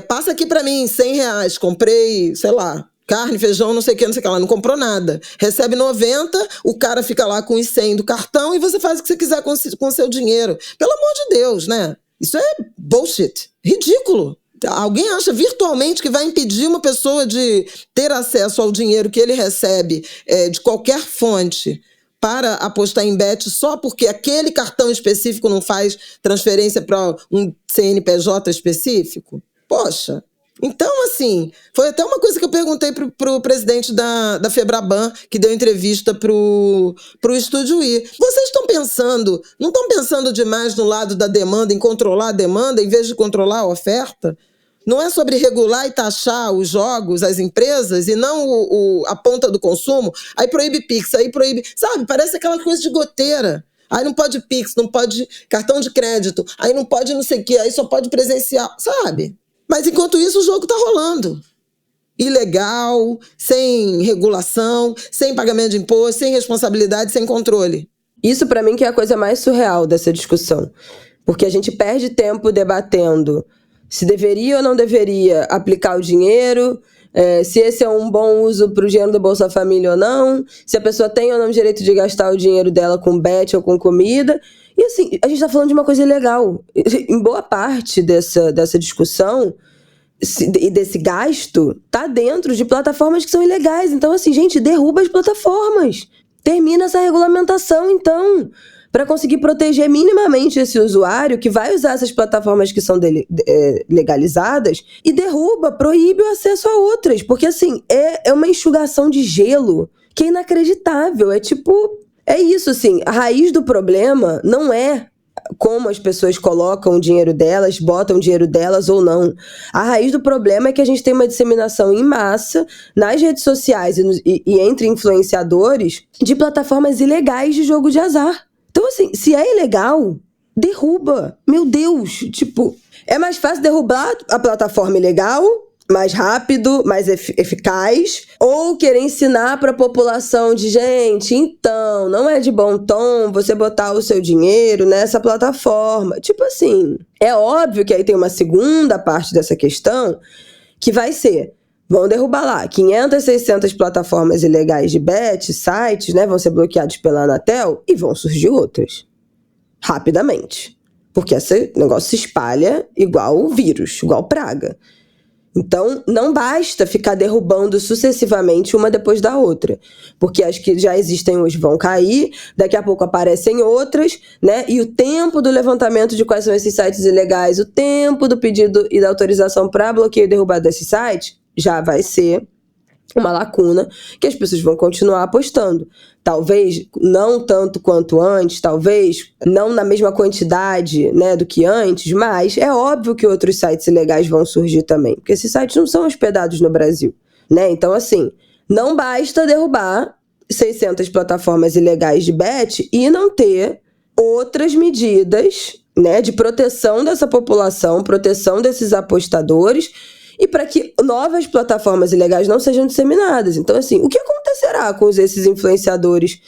passa aqui para mim, R$100, comprei, sei lá, carne, feijão, não sei o que, ela não comprou nada. Recebe 90, o cara fica lá com os 100 do cartão e você faz o que você quiser com o seu dinheiro. Pelo amor de Deus, né? Isso é bullshit, ridículo. Alguém acha virtualmente que vai impedir uma pessoa de ter acesso ao dinheiro que ele recebe de qualquer fonte para apostar em bet só porque aquele cartão específico não faz transferência para um CNPJ específico? Poxa, então assim, foi até uma coisa que eu perguntei pro presidente da Febraban, que deu entrevista pro Estúdio I. Vocês não estão pensando demais no lado da demanda, em controlar a demanda, em vez de controlar a oferta? Não é sobre regular e taxar os jogos, as empresas, e não a ponta do consumo? Aí proíbe Pix, aí proíbe... Sabe, parece aquela coisa de goteira. Aí não pode Pix, não pode cartão de crédito, aí não pode não sei o quê, aí só pode presencial, sabe? Mas enquanto isso o jogo está rolando. Ilegal, sem regulação, sem pagamento de imposto, sem responsabilidade, sem controle. Isso para mim que é a coisa mais surreal dessa discussão. Porque a gente perde tempo debatendo se deveria ou não deveria aplicar o dinheiro, se esse é um bom uso para o dinheiro do Bolsa Família ou não, se a pessoa tem ou não direito de gastar o dinheiro dela com bet ou com comida. E assim, a gente está falando de uma coisa ilegal. Em boa parte dessa discussão e desse gasto, tá dentro de plataformas que são ilegais. Então, assim, gente, derruba as plataformas. Termina essa regulamentação, então, para conseguir proteger minimamente esse usuário que vai usar essas plataformas que são legalizadas e proíbe o acesso a outras. Porque, assim, é uma enxugação de gelo que é inacreditável. É isso, assim, a raiz do problema não é como as pessoas colocam o dinheiro delas, botam o dinheiro delas ou não. A raiz do problema é que a gente tem uma disseminação em massa nas redes sociais e entre influenciadores de plataformas ilegais de jogo de azar. Então, assim, se é ilegal, derruba. Meu Deus, é mais fácil derrubar a plataforma ilegal, mais rápido, mais eficaz, ou querer ensinar para a população de, gente, então, não é de bom tom você botar o seu dinheiro nessa plataforma. Assim, é óbvio que aí tem uma segunda parte dessa questão, que vai ser, vão derrubar lá 500, 600 plataformas ilegais de bet, sites, né, vão ser bloqueados pela Anatel e vão surgir outras, rapidamente. Porque esse negócio se espalha igual vírus, igual praga. Então, não basta ficar derrubando sucessivamente uma depois da outra, porque as que já existem hoje vão cair, daqui a pouco aparecem outras, né? E o tempo do levantamento de quais são esses sites ilegais, o tempo do pedido e da autorização para bloqueio e derrubada desses sites, já vai ser uma lacuna que as pessoas vão continuar apostando. Talvez não tanto quanto antes, talvez não na mesma quantidade, né, do que antes, mas é óbvio que outros sites ilegais vão surgir também, porque esses sites não são hospedados no Brasil, né? Então, assim, não basta derrubar 600 plataformas ilegais de bet e não ter outras medidas, né, de proteção dessa população, proteção desses apostadores e para que novas plataformas ilegais não sejam disseminadas. Então, assim, o que acontecerá com esses influenciadores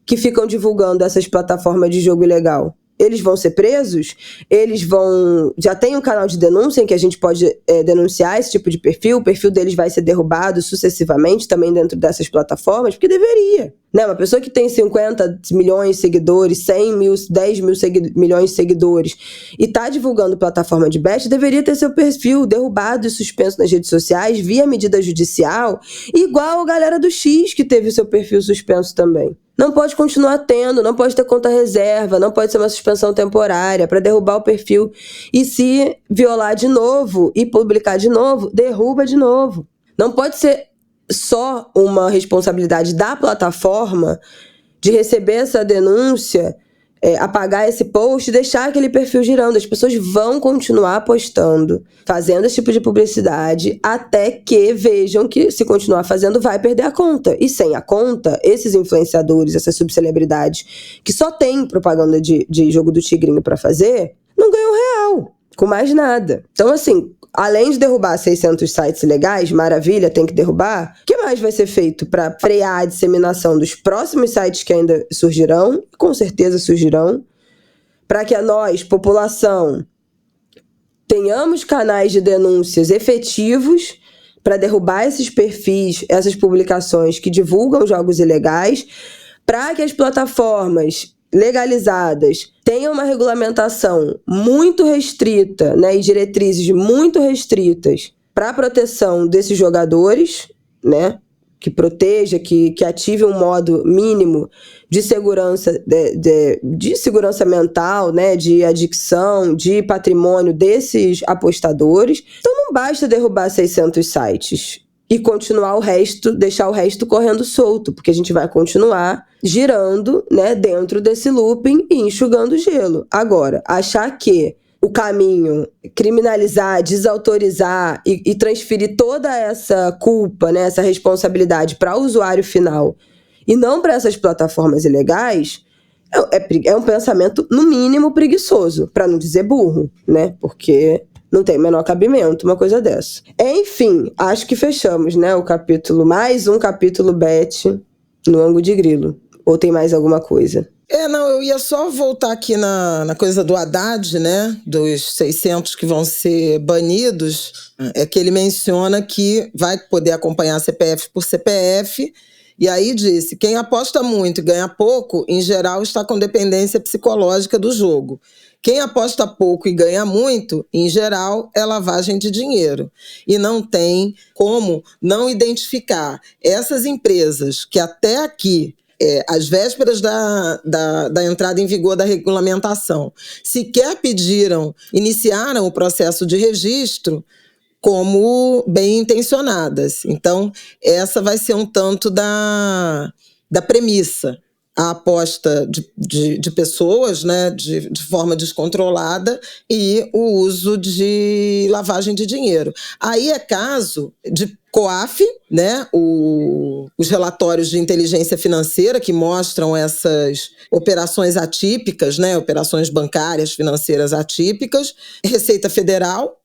que ficam divulgando essas plataformas de jogo ilegal? Eles vão ser presos? Eles vão... Já tem um canal de denúncia em que a gente pode denunciar esse tipo de perfil? O perfil deles vai ser derrubado sucessivamente também dentro dessas plataformas? Porque deveria, né? Uma pessoa que tem 50 milhões de seguidores, 100 mil, 10 mil milhões de seguidores e está divulgando plataforma de bet, deveria ter seu perfil derrubado e suspenso nas redes sociais via medida judicial, igual a galera do X que teve seu perfil suspenso também. Não pode continuar tendo, não pode ter conta reserva, não pode ser uma suspensão temporária para derrubar o perfil. E se violar de novo e publicar de novo, derruba de novo. Não pode ser só uma responsabilidade da plataforma de receber essa denúncia, apagar esse post e deixar aquele perfil girando. As pessoas vão continuar postando, fazendo esse tipo de publicidade, até que vejam que, se continuar fazendo, vai perder a conta. E sem a conta, esses influenciadores, essas subcelebridades, que só tem propaganda de jogo do tigrinho para fazer, não ganham real, com mais nada. Então, assim, além de derrubar 600 sites ilegais, maravilha, tem que derrubar, o que mais vai ser feito para frear a disseminação dos próximos sites que ainda surgirão? Com certeza surgirão. Para que nós, população, tenhamos canais de denúncias efetivos para derrubar esses perfis, essas publicações que divulgam jogos ilegais, para que as plataformas legalizadas tenham uma regulamentação muito restrita, né, e diretrizes muito restritas para a proteção desses jogadores, né, que proteja, que ative um modo mínimo de segurança, de segurança mental, né, de adicção, de patrimônio desses apostadores. Então não basta derrubar 600 sites e continuar deixar o resto correndo solto, porque a gente vai continuar girando, né, dentro desse looping e enxugando gelo. Agora, achar que o caminho, criminalizar, desautorizar e transferir toda essa culpa, né, essa responsabilidade para o usuário final e não para essas plataformas ilegais, é um pensamento, no mínimo, preguiçoso, para não dizer burro, né? Porque não tem o menor cabimento uma coisa dessa. Enfim, acho que fechamos, né, o capítulo, mais um capítulo bet no ângulo de grilo. Ou tem mais alguma coisa? Não, eu ia só voltar aqui na coisa do Haddad, né, dos 600 que vão ser banidos, é que ele menciona que vai poder acompanhar CPF por CPF, e aí disse, quem aposta muito e ganha pouco, em geral está com dependência psicológica do jogo. Quem aposta pouco e ganha muito, em geral, é lavagem de dinheiro. E não tem como não identificar essas empresas que até aqui, às vésperas da entrada em vigor da regulamentação, sequer iniciaram o processo de registro como bem intencionadas. Então, essa vai ser um tanto da premissa. A aposta de pessoas, né, de forma descontrolada e o uso de lavagem de dinheiro. Aí é caso de COAF, né, os relatórios de inteligência financeira que mostram essas operações atípicas, né, operações bancárias financeiras atípicas, Receita Federal,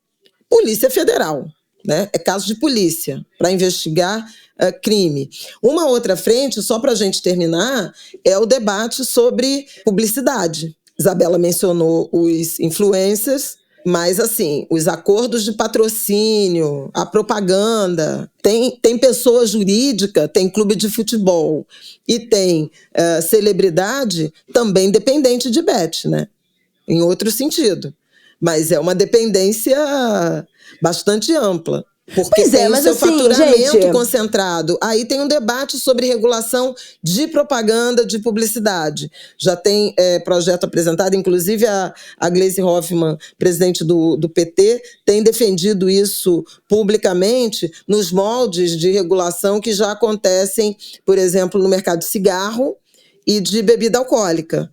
Polícia Federal, né, é caso de polícia para investigar crime. Uma outra frente, só para a gente terminar, é o debate sobre publicidade. Isabela mencionou os influencers, mas assim, os acordos de patrocínio, a propaganda, tem pessoa jurídica, tem clube de futebol e tem celebridade também dependente de bet, né? Em outro sentido. Mas é uma dependência bastante ampla. Porque tem o seu faturamento concentrado. Aí tem um debate sobre regulação de propaganda, de publicidade. Já tem projeto apresentado, inclusive a Gleisi Hoffmann, presidente do PT, tem defendido isso publicamente nos moldes de regulação que já acontecem, por exemplo, no mercado de cigarro e de bebida alcoólica.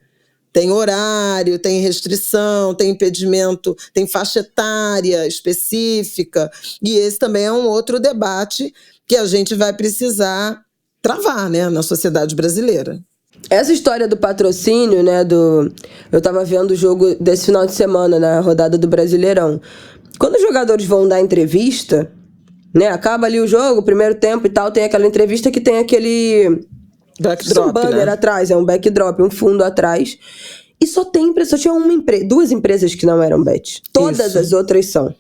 Tem horário, tem restrição, tem impedimento, tem faixa etária específica. E esse também é um outro debate que a gente vai precisar travar, né, na sociedade brasileira. Essa história do patrocínio, né, eu tava vendo o jogo desse final de semana, na rodada do Brasileirão. Quando os jogadores vão dar entrevista, né, acaba ali o jogo, primeiro tempo e tal, tem aquela entrevista que tem aquele backdrop, um banner, né, atrás, um backdrop, um fundo atrás. E só tinha duas empresas que não eram bet. Todas Isso. As outras são.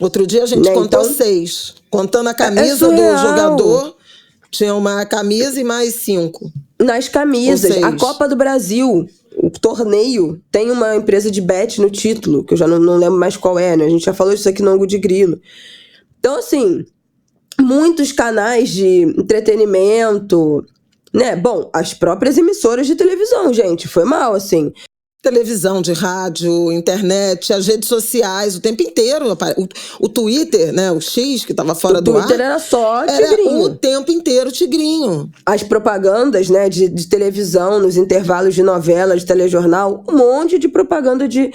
Outro dia a gente, né, contou então, 6. Contando a camisa do jogador, tinha uma camisa e mais 5. Nas camisas, a Copa do Brasil, o torneio, tem uma empresa de bet no título, que eu já não lembro mais qual é, né? A gente já falou isso aqui no Ângulo de Grilo. Então, assim, muitos canais de entretenimento, né? Bom, as próprias emissoras de televisão, gente, foi mal, assim. Televisão, de rádio, internet, as redes sociais, o tempo inteiro. O Twitter, né, o X, que estava fora do ar. O Twitter era só tigrinho. Era o tempo inteiro tigrinho. As propagandas, né, de televisão, nos intervalos de novela, de telejornal, um monte de propaganda de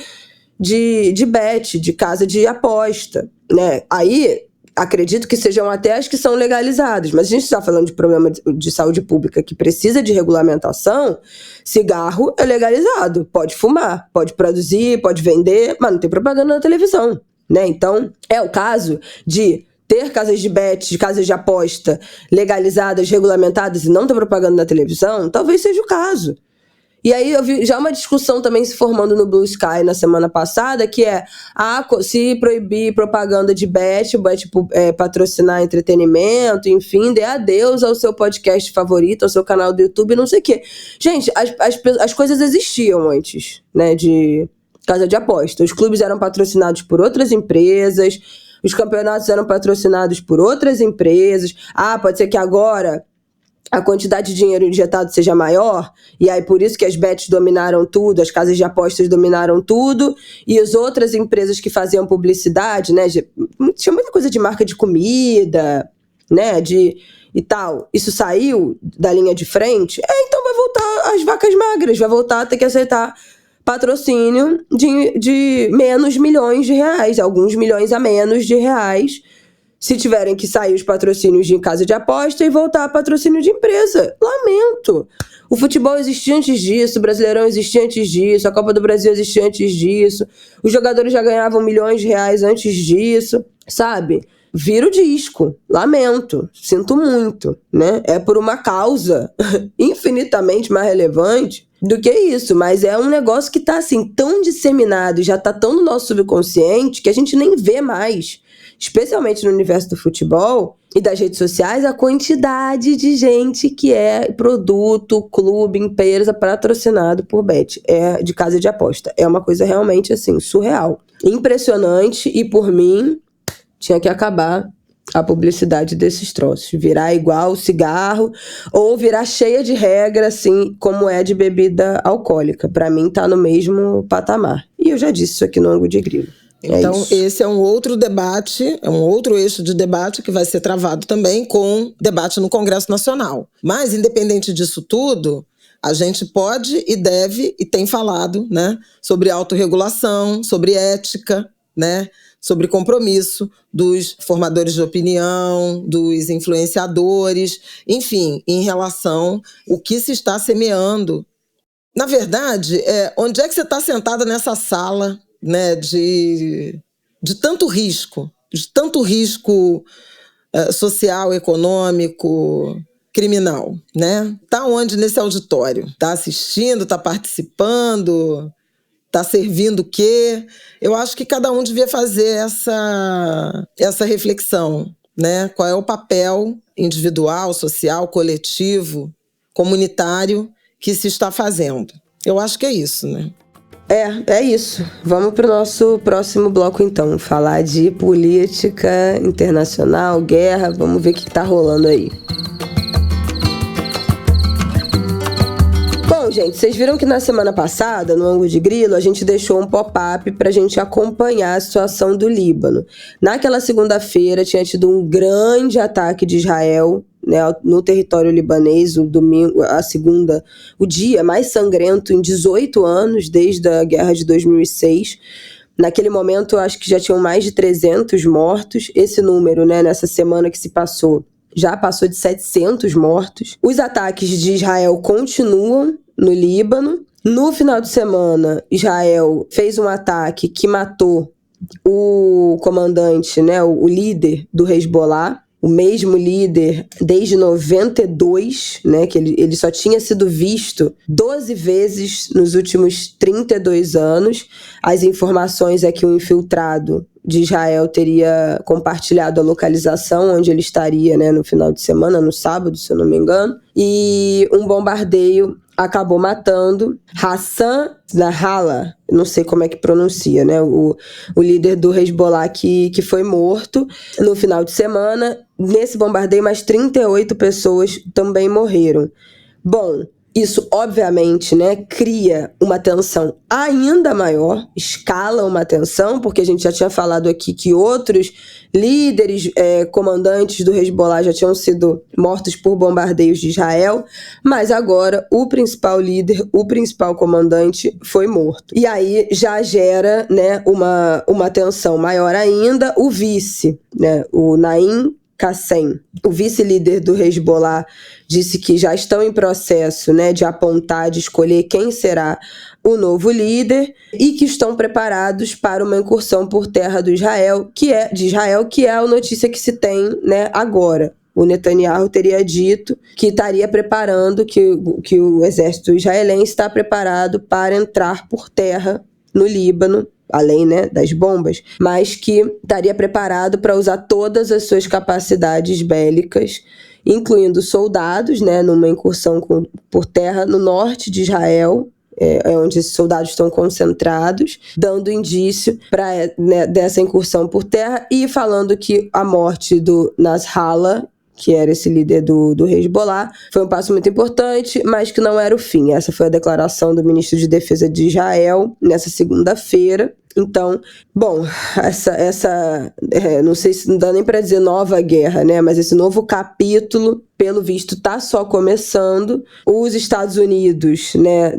bet, de casa de aposta, né? Aí, acredito que sejam até as que são legalizadas, mas a gente está falando de problema de saúde pública que precisa de regulamentação. Cigarro é legalizado, pode fumar, pode produzir, pode vender, mas não tem propaganda na televisão, né? Então, é o caso de ter casas de bet, de casas de aposta legalizadas, regulamentadas e não ter propaganda na televisão, talvez seja o caso. E aí eu vi já uma discussão também se formando no Blue Sky na semana passada, que é, se proibir propaganda de bet, patrocinar entretenimento, enfim, dê adeus ao seu podcast favorito, ao seu canal do YouTube, não sei o quê. Gente, as coisas existiam antes, né, de casa de aposta. Os clubes eram patrocinados por outras empresas, os campeonatos eram patrocinados por outras empresas. Pode ser que agora a quantidade de dinheiro injetado seja maior, e aí por isso que as bets dominaram tudo, as casas de apostas dominaram tudo, e as outras empresas que faziam publicidade, né, tinha muita coisa de marca de comida, né, e tal, isso saiu da linha de frente, então vai voltar as vacas magras, vai voltar a ter que aceitar patrocínio de menos milhões de reais, alguns milhões a menos de reais, se tiverem que sair os patrocínios de casa de aposta e voltar a patrocínio de empresa. Lamento. O futebol existia antes disso, o Brasileirão existia antes disso, a Copa do Brasil existia antes disso, os jogadores já ganhavam milhões de reais antes disso, sabe? Vira o disco. Lamento. Sinto muito, né? É por uma causa infinitamente mais relevante do que isso, mas é um negócio que tá assim, tão disseminado e já tá tão no nosso subconsciente que a gente nem vê mais. Especialmente no universo do futebol e das redes sociais, a quantidade de gente que é produto, clube, empresa patrocinado por bet, de casa de aposta. É uma coisa realmente assim, surreal. Impressionante, e por mim, tinha que acabar a publicidade desses troços. Virar igual cigarro ou virar cheia de regra, assim, como é de bebida alcoólica. Pra mim, tá no mesmo patamar. E eu já disse isso aqui no Ângulo de Grilo. Então, esse é um outro debate, é um outro eixo de debate que vai ser travado também com debate no Congresso Nacional. Mas, independente disso tudo, a gente pode e deve e tem falado, né, sobre autorregulação, sobre ética, né, sobre compromisso dos formadores de opinião, dos influenciadores, enfim, em relação ao que se está semeando. Na verdade, onde é que você está sentada nessa sala, né, de tanto risco social, econômico, criminal, né? Tá onde nesse auditório? Tá assistindo, tá participando, tá servindo o quê? Eu acho que cada um devia fazer essa reflexão, né? Qual é o papel individual, social, coletivo, comunitário que se está fazendo? Eu acho que é isso, né? É isso. Vamos para o nosso próximo bloco, então. Falar de política internacional, guerra. Vamos ver o que está rolando aí. Bom, gente, vocês viram que na semana passada, no Ângulo de Grilo, a gente deixou um pop-up para a gente acompanhar a situação do Líbano. Naquela segunda-feira, tinha tido um grande ataque de Israel, né, no território libanês, o dia mais sangrento em 18 anos, desde a guerra de 2006. Naquele momento, eu acho que já tinham mais de 300 mortos. Esse número, né, nessa semana que se passou, já passou de 700 mortos. Os ataques de Israel continuam, no Líbano. No final de semana, Israel fez um ataque que matou o comandante, né, o líder do Hezbollah, o mesmo líder desde 92, né, que ele só tinha sido visto 12 vezes nos últimos 32 anos. As informações é que um infiltrado de Israel teria compartilhado a localização onde ele estaria, né, no final de semana, no sábado, se eu não me engano, e um bombardeio acabou matando Hassan Nasrallah, não sei como é que pronuncia, né, o líder do Hezbollah que foi morto no final de semana. Nesse bombardeio, mais 38 pessoas também morreram. Bom, isso, obviamente, né, cria uma tensão ainda maior, escala uma tensão, porque a gente já tinha falado aqui que outros líderes, comandantes do Hezbollah já tinham sido mortos por bombardeios de Israel, mas agora o principal líder, o principal comandante foi morto. E aí já gera, né, uma tensão maior ainda. O vice, né, o Naim Qassem, o vice-líder do Hezbollah, disse que já estão em processo, né, de apontar, de escolher quem será o novo líder e que estão preparados para uma incursão por terra de Israel, que é a notícia que se tem, né, agora. O Netanyahu teria dito que estaria preparando, que o exército israelense está preparado para entrar por terra no Líbano, além, né, das bombas, mas que estaria preparado para usar todas as suas capacidades bélicas, incluindo soldados, né, numa incursão por terra no norte de Israel, onde esses soldados estão concentrados, dando indício dessa incursão por terra e falando que a morte do Nasrallah, que era esse líder do Hezbollah, foi um passo muito importante, mas que não era o fim. Essa foi a declaração do ministro de Defesa de Israel nessa segunda-feira. Então, bom, não sei se não dá nem para dizer nova guerra, né? Mas esse novo capítulo, pelo visto, está só começando. Os Estados Unidos, né,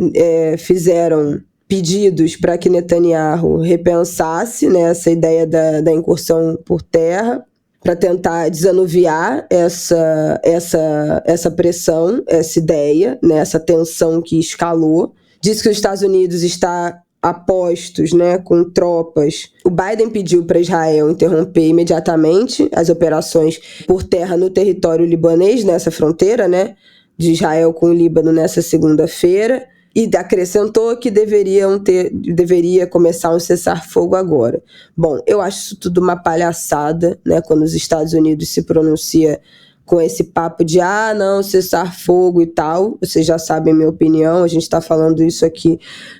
fizeram pedidos para que Netanyahu repensasse, né, essa ideia da incursão por terra, para tentar desanuviar essa pressão, essa ideia, né, essa tensão que escalou. Diz que os Estados Unidos está a postos, né, com tropas. O Biden pediu para Israel interromper imediatamente as operações por terra no território libanês, nessa fronteira, né, de Israel com o Líbano nessa segunda-feira, e acrescentou que deveria começar um cessar-fogo agora. Bom, eu acho isso tudo uma palhaçada, né, quando os Estados Unidos se pronuncia com esse papo de, não, cessar fogo e tal. Vocês já sabem minha opinião, a gente está falando isso aqui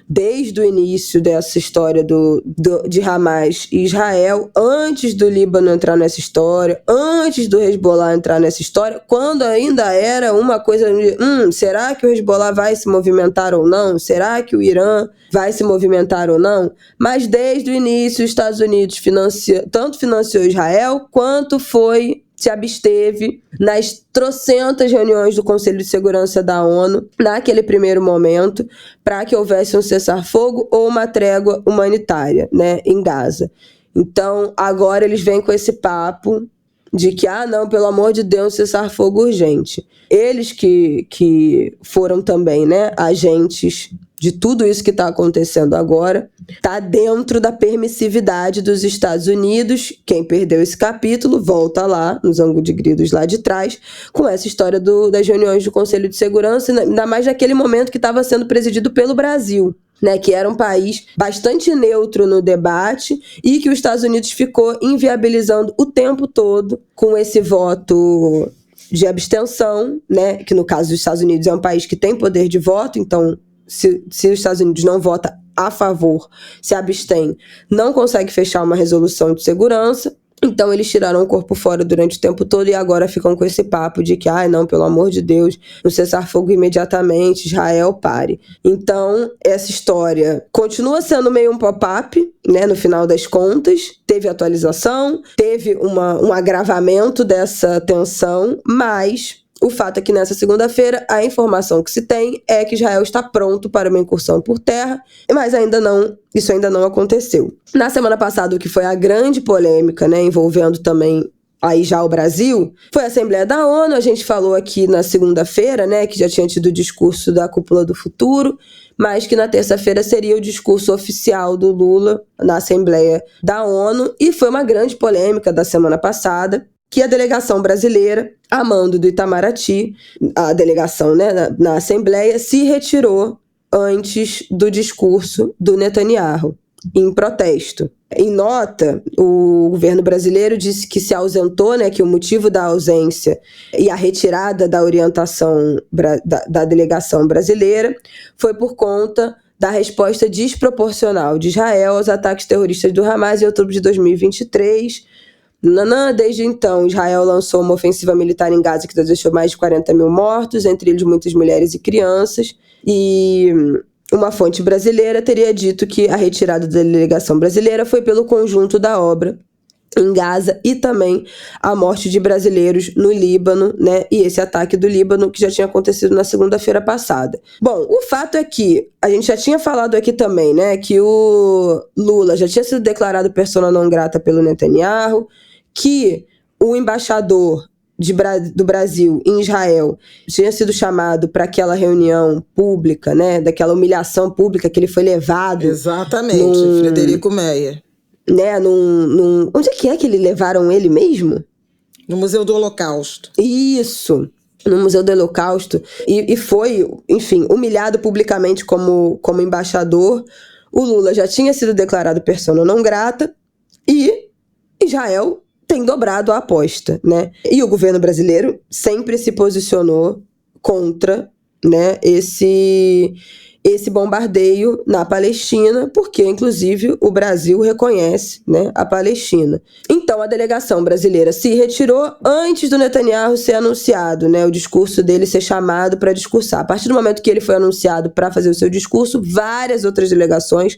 desde o início dessa história de Hamas e Israel, antes do Líbano entrar nessa história, antes do Hezbollah entrar nessa história, quando ainda era uma coisa de, será que o Hezbollah vai se movimentar ou não? Será que o Irã vai se movimentar ou não? Mas desde o início os Estados Unidos tanto financiou Israel, quanto se absteve nas trocentas reuniões do Conselho de Segurança da ONU, naquele primeiro momento, para que houvesse um cessar-fogo ou uma trégua humanitária, né, em Gaza. Então, agora eles vêm com esse papo de que, não, pelo amor de Deus, cessar-fogo urgente. Eles que foram também, né, agentes de tudo isso que está acontecendo agora, está dentro da permissividade dos Estados Unidos. Quem perdeu esse capítulo, volta lá, nos ângulos de grilos lá de trás, com essa história das reuniões do Conselho de Segurança, ainda mais naquele momento que estava sendo presidido pelo Brasil, né, que era um país bastante neutro no debate e que os Estados Unidos ficou inviabilizando o tempo todo com esse voto de abstenção, né, que no caso dos Estados Unidos é um país que tem poder de voto, então se os Estados Unidos não vota a favor, se abstém, não consegue fechar uma resolução de segurança. Então eles tiraram o corpo fora durante o tempo todo e agora ficam com esse papo de que, não, pelo amor de Deus, no cessar-fogo imediatamente, Israel pare. Então essa história continua sendo meio um pop-up, né, no final das contas. Teve atualização, teve um agravamento dessa tensão, mas o fato é que nessa segunda-feira a informação que se tem é que Israel está pronto para uma incursão por terra, mas isso ainda não aconteceu. Na semana passada, o que foi a grande polêmica, né, envolvendo também Aí já o Brasil, foi a Assembleia da ONU, a gente falou aqui na segunda-feira, né, que já tinha tido o discurso da Cúpula do Futuro, mas que na terça-feira seria o discurso oficial do Lula na Assembleia da ONU, e foi uma grande polêmica da semana passada, que a delegação brasileira, a mando do Itamaraty, a delegação, né, na Assembleia, se retirou antes do discurso do Netanyahu, em protesto. Em nota, o governo brasileiro disse que se ausentou, né, que o motivo da ausência e a retirada da orientação da delegação brasileira foi por conta da resposta desproporcional de Israel aos ataques terroristas do Hamas em outubro de 2023. Desde então, Israel lançou uma ofensiva militar em Gaza que deixou mais de 40 mil mortos, entre eles muitas mulheres e crianças, e uma fonte brasileira teria dito que a retirada da delegação brasileira foi pelo conjunto da obra em Gaza e também a morte de brasileiros no Líbano, né? E esse ataque do Líbano que já tinha acontecido na segunda-feira passada. Bom, o fato é que a gente já tinha falado aqui também, né? Que o Lula já tinha sido declarado persona não grata pelo Netanyahu, que o embaixador do Brasil em Israel tinha sido chamado para aquela reunião pública, né, daquela humilhação pública que ele foi levado. Exatamente, Frederico Meyer. Né, onde é que eles levaram ele mesmo? No Museu do Holocausto. Isso, no Museu do Holocausto. E foi, enfim, humilhado publicamente como embaixador. O Lula já tinha sido declarado persona não grata e Israel tem dobrado a aposta, né? E o governo brasileiro sempre se posicionou contra, né, esse bombardeio na Palestina, porque, inclusive, o Brasil reconhece, né, a Palestina. Então, a delegação brasileira se retirou antes do Netanyahu ser anunciado, né, o discurso dele ser chamado para discursar. A partir do momento que ele foi anunciado para fazer o seu discurso, várias outras delegações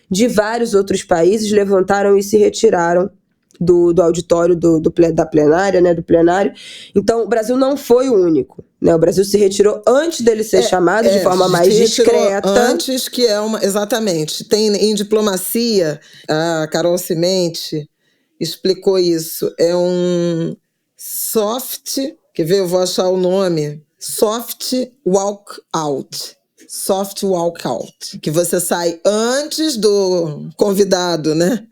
de vários outros países levantaram e se retiraram do auditório da plenária, né, do plenário. Então, o Brasil não foi o único, né? O Brasil se retirou antes dele ser chamado de forma mais discreta. Antes, que é uma... Exatamente. Tem em diplomacia, a Carol Cimente explicou isso. É um soft... Quer ver? Eu vou achar o nome. Soft walkout. Soft walkout. Que você sai antes do convidado, né?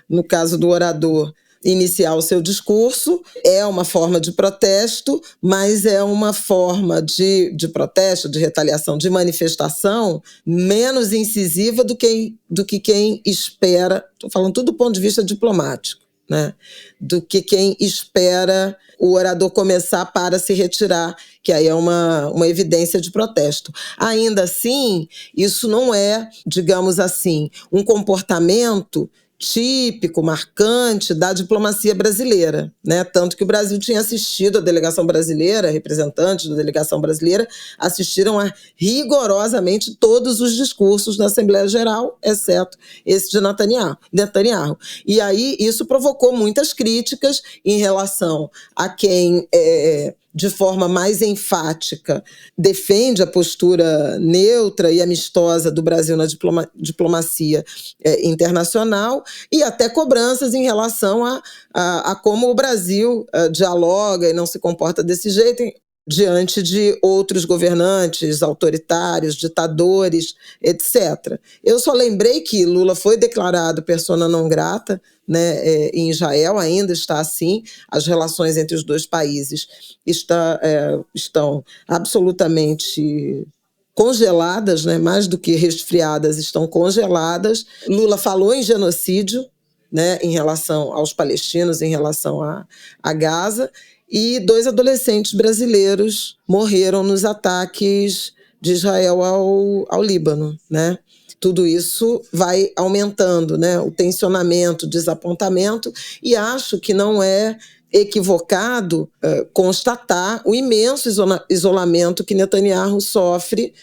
No caso do orador, iniciar o seu discurso. É uma forma de protesto, mas é uma forma de protesto, de retaliação, de manifestação menos incisiva do que quem espera. Estou falando tudo do ponto de vista diplomático, né? Do que quem espera o orador começar para se retirar, que aí é uma evidência de protesto. Ainda assim, isso não é, digamos assim, um comportamento típico, marcante da diplomacia brasileira, né? Tanto que o Brasil tinha assistido, a delegação brasileira, representantes da delegação brasileira, assistiram a rigorosamente todos os discursos da Assembleia Geral, exceto esse de Netanyahu. E aí isso provocou muitas críticas em relação a quem de forma mais enfática, defende a postura neutra e amistosa do Brasil na diplomacia internacional, e até cobranças em relação a como o Brasil dialoga e não se comporta desse jeito diante de outros governantes autoritários, ditadores, etc. Eu só lembrei que Lula foi declarado persona não grata, né, em Israel, ainda está assim. As relações entre os dois países estão absolutamente congeladas, né, mais do que resfriadas, estão congeladas. Lula falou em genocídio, né, em relação aos palestinos, em relação a Gaza, e 2 adolescentes brasileiros morreram nos ataques de Israel ao Líbano, né? Tudo isso vai aumentando, né? O tensionamento, o desapontamento, e acho que não é equivocado constatar o imenso isolamento que Netanyahu sofre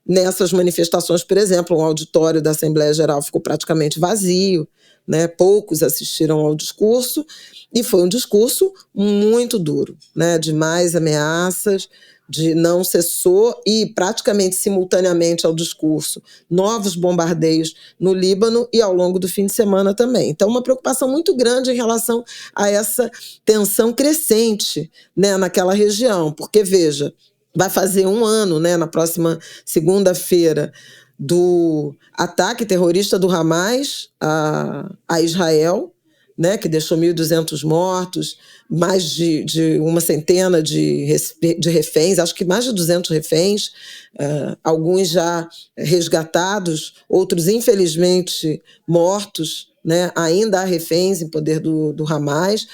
nessas manifestações. Por exemplo, um auditório da Assembleia Geral ficou praticamente vazio, né? Poucos assistiram ao discurso, e foi um discurso muito duro, né? De mais ameaças, de não cessou e praticamente simultaneamente ao discurso, novos bombardeios no Líbano e ao longo do fim de semana também. Então, uma preocupação muito grande em relação a essa tensão crescente, né, naquela região, porque, veja, vai fazer 1 ano, né, na próxima segunda-feira, do ataque terrorista do Hamas a Israel, né, que deixou 1.200 mortos, mais de uma centena de reféns, acho que mais de 200 reféns, alguns já resgatados, outros infelizmente mortos, né, ainda há reféns em poder do Hamas.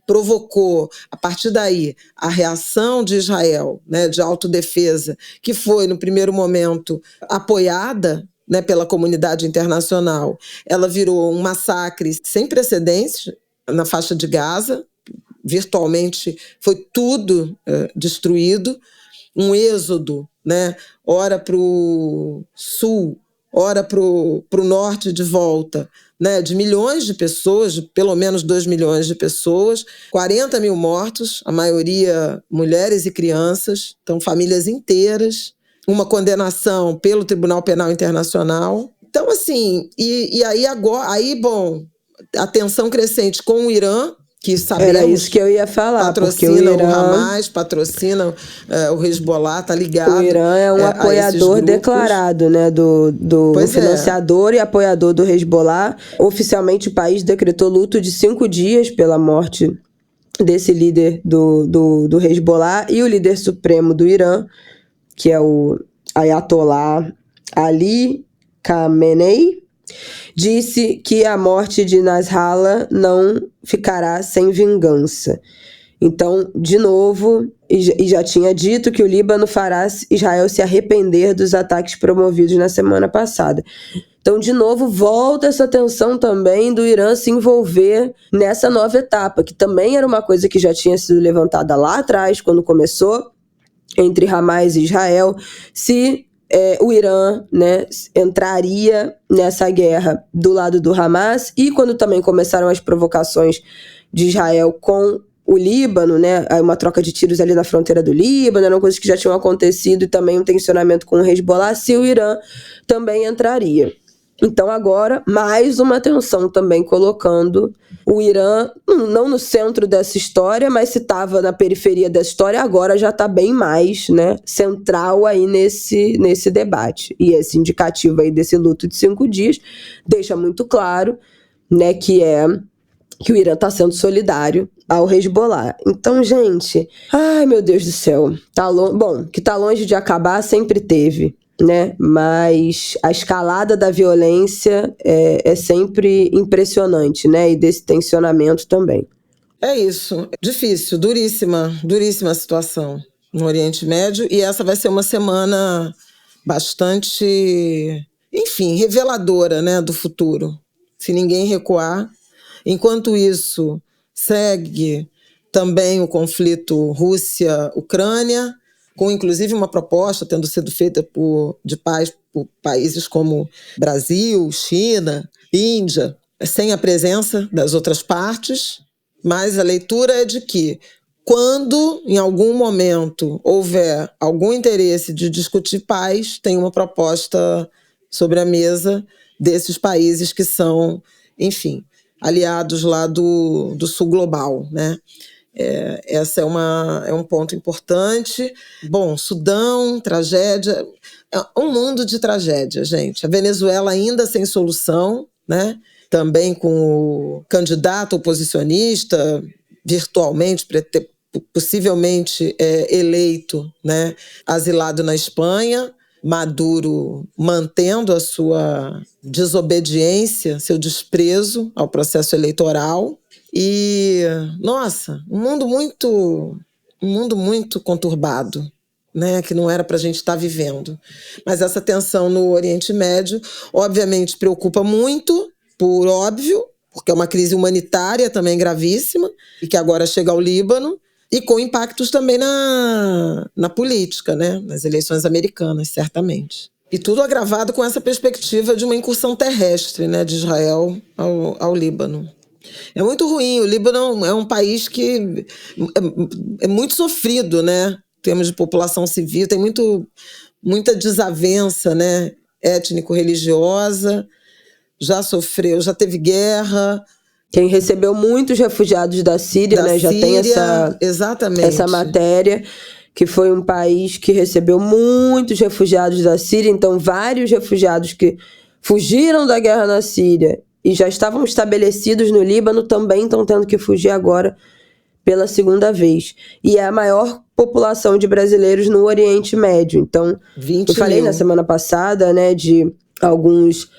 Provocou, a partir daí, a reação de Israel, né, de autodefesa, que foi, no primeiro momento, apoiada, né, pela comunidade internacional. Ela virou um massacre sem precedentes na faixa de Gaza, virtualmente foi tudo destruído, um êxodo, né, ora para o sul, ora para o norte de volta, né, de milhões de pessoas, de pelo menos 2 milhões de pessoas, 40 mil mortos, a maioria mulheres e crianças, então famílias inteiras, uma condenação pelo Tribunal Penal Internacional. Então, assim, e aí agora, bom, a tensão crescente com o Irã, que sabemos... Era isso que eu ia falar, patrocina porque o Irã, Hamas, patrocina o Hezbollah, tá ligado. O Irã é um apoiador declarado, né, do financiador e apoiador do Hezbollah. Oficialmente, o país decretou luto de 5 dias pela morte desse líder do Hezbollah, e o líder supremo do Irã, que é o Ayatollah Ali Khamenei, disse que a morte de Nasrallah não ficará sem vingança. Então, de novo, e já tinha dito que o Líbano fará Israel se arrepender dos ataques promovidos na semana passada. Então, de novo, volta essa tensão também do Irã se envolver nessa nova etapa, que também era uma coisa que já tinha sido levantada lá atrás, quando começou, entre Hamas e Israel, se o Irã, né, entraria nessa guerra do lado do Hamas, e quando também começaram as provocações de Israel com o Líbano, né, uma troca de tiros ali na fronteira do Líbano, eram coisas que já tinham acontecido, e também um tensionamento com o Hezbollah, se o Irã também entraria. Então agora, mais uma tensão também colocando o Irã, não no centro dessa história, mas se estava na periferia dessa história, agora já está bem mais, né, central aí nesse debate. E esse indicativo aí desse luto de 5 dias deixa muito claro, né, que o Irã está sendo solidário ao Hezbollah. Então, gente, ai meu Deus do céu, bom, que tá longe de acabar sempre teve, né? Mas a escalada da violência é sempre impressionante, né? E desse tensionamento também. É isso, difícil, duríssima a situação no Oriente Médio, e essa vai ser uma semana bastante, enfim, reveladora, né, do futuro, se ninguém recuar. Enquanto isso, segue também o conflito Rússia-Ucrânia, com inclusive uma proposta tendo sido feita de paz por países como Brasil, China, Índia, sem a presença das outras partes, mas a leitura é de que quando, em algum momento, houver algum interesse de discutir paz, tem uma proposta sobre a mesa desses países que são, enfim, aliados lá do sul global, né? Essa é um ponto importante. Bom, Sudão, tragédia, é um mundo de tragédia, gente. A Venezuela ainda sem solução, né? Também com o candidato oposicionista, virtualmente, possivelmente eleito, né? Asilado na Espanha, Maduro mantendo a sua desobediência, seu desprezo ao processo eleitoral. E, nossa, um mundo muito conturbado, né, que não era para a gente estar vivendo. Mas essa tensão no Oriente Médio, obviamente, preocupa muito, por óbvio, porque é uma crise humanitária também gravíssima, e que agora chega ao Líbano, e com impactos também na política, né, nas eleições americanas, certamente. E tudo agravado com essa perspectiva de uma incursão terrestre, né, de Israel ao Líbano. É muito ruim. O Líbano é um país que é muito sofrido, né? termos de população civil, tem muita desavença, né, étnico-religiosa, já teve guerra. Quem recebeu muitos refugiados da Síria, né? Já tem essa matéria, que foi um país que recebeu muitos refugiados da Síria. Então, vários refugiados que fugiram da guerra na Síria e já estavam estabelecidos no Líbano também estão tendo que fugir agora pela segunda vez. E é a maior população de brasileiros no Oriente Médio. Então, eu falei na semana passada, né, de alguns...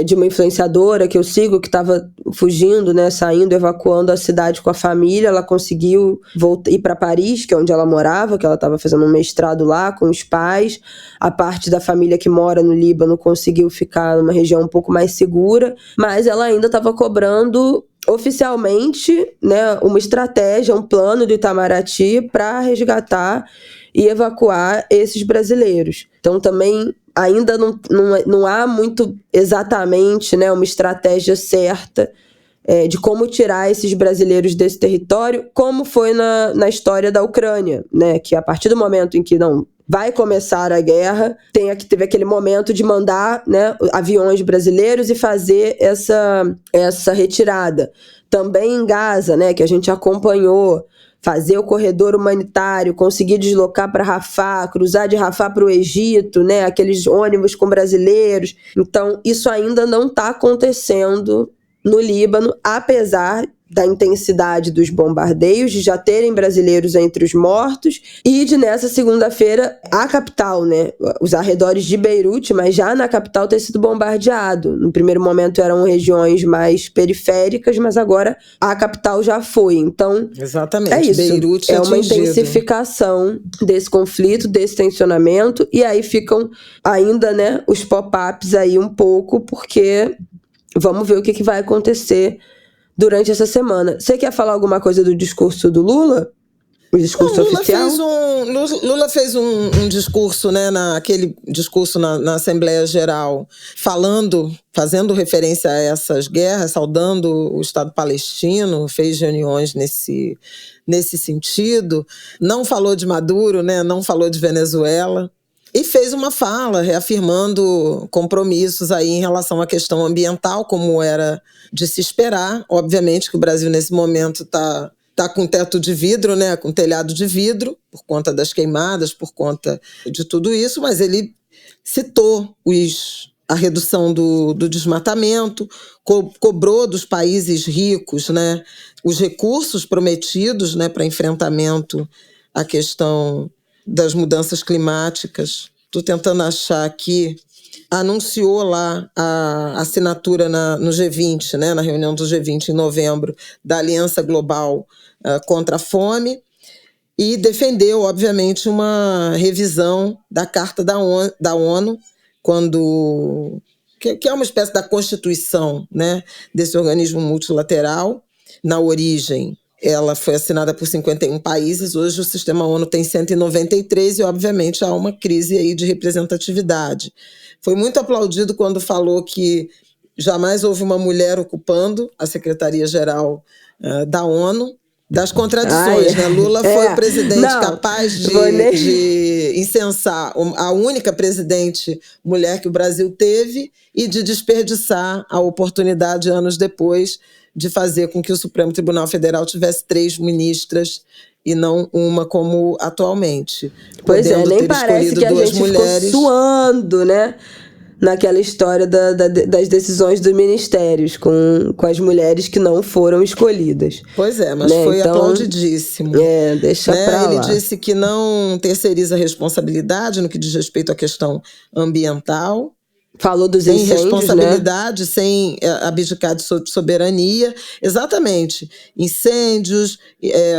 de uma influenciadora que eu sigo, que estava fugindo, né, saindo, evacuando a cidade com a família. Ela conseguiu ir para Paris, que é onde ela morava, que ela estava fazendo um mestrado lá com os pais. A parte da família que mora no Líbano conseguiu ficar numa região um pouco mais segura, mas ela ainda estava cobrando oficialmente, né, uma estratégia, um plano do Itamaraty para resgatar e evacuar esses brasileiros. Então também ainda não há muito exatamente, né, uma estratégia certa de como tirar esses brasileiros desse território, como foi na história da Ucrânia, né, que a partir do momento em que não vai começar a guerra, teve aquele momento de mandar, né, aviões brasileiros e fazer essa retirada. Também em Gaza, né, que a gente acompanhou, fazer o corredor humanitário, conseguir deslocar para Rafah, cruzar de Rafah para o Egito, né, aqueles ônibus com brasileiros. Então, isso ainda não está acontecendo no Líbano, apesar da intensidade dos bombardeios, de já terem brasileiros entre os mortos, e de nessa segunda-feira a capital, né, os arredores de Beirute, mas já na capital ter sido bombardeado. No primeiro momento eram regiões mais periféricas, mas agora a capital já foi. Então, exatamente, é isso. Beirute é uma intensificação desse conflito, desse tensionamento, e aí ficam ainda, né, os pop-ups aí um pouco, porque vamos ver o que vai acontecer durante essa semana. Você quer falar alguma coisa do discurso do Lula? O discurso oficial? Lula fez um discurso, né, aquele discurso na Assembleia Geral, fazendo referência a essas guerras, saudando o Estado palestino, fez reuniões nesse sentido. Não falou de Maduro, né, não falou de Venezuela. E fez uma fala reafirmando compromissos aí em relação à questão ambiental, como era de se esperar. Obviamente que o Brasil, nesse momento, está com teto de vidro, né, com telhado de vidro, por conta das queimadas, por conta de tudo isso, mas ele citou a redução do desmatamento, cobrou dos países ricos, né, os recursos prometidos, né, para enfrentamento à questão das mudanças climáticas. Estou tentando achar aqui. Anunciou lá a assinatura no G20, né, na reunião do G20 em novembro, da Aliança Global contra a Fome, e defendeu, obviamente, uma revisão da Carta da ONU, que é uma espécie da constituição, né, desse organismo multilateral. Na origem, ela foi assinada por 51 países, hoje o sistema ONU tem 193 e, obviamente, há uma crise aí de representatividade. Foi muito aplaudido quando falou que jamais houve uma mulher ocupando a Secretaria-Geral da ONU. Das contradições, né? Lula foi o presidente capaz de incensar a única presidente mulher que o Brasil teve e de desperdiçar a oportunidade, anos depois, de fazer com que o Supremo Tribunal Federal tivesse 3 ministras e não uma como atualmente. Pois nem parece que a gente ficou suando, né? Naquela história das decisões dos ministérios com as mulheres que não foram escolhidas. Pois é, mas foi aplaudidíssimo. Deixa pra lá. Ele disse que não terceiriza a responsabilidade no que diz respeito à questão ambiental. Falou dos incêndios, sem responsabilidade, né? Sem abdicar de soberania. Exatamente. Incêndios,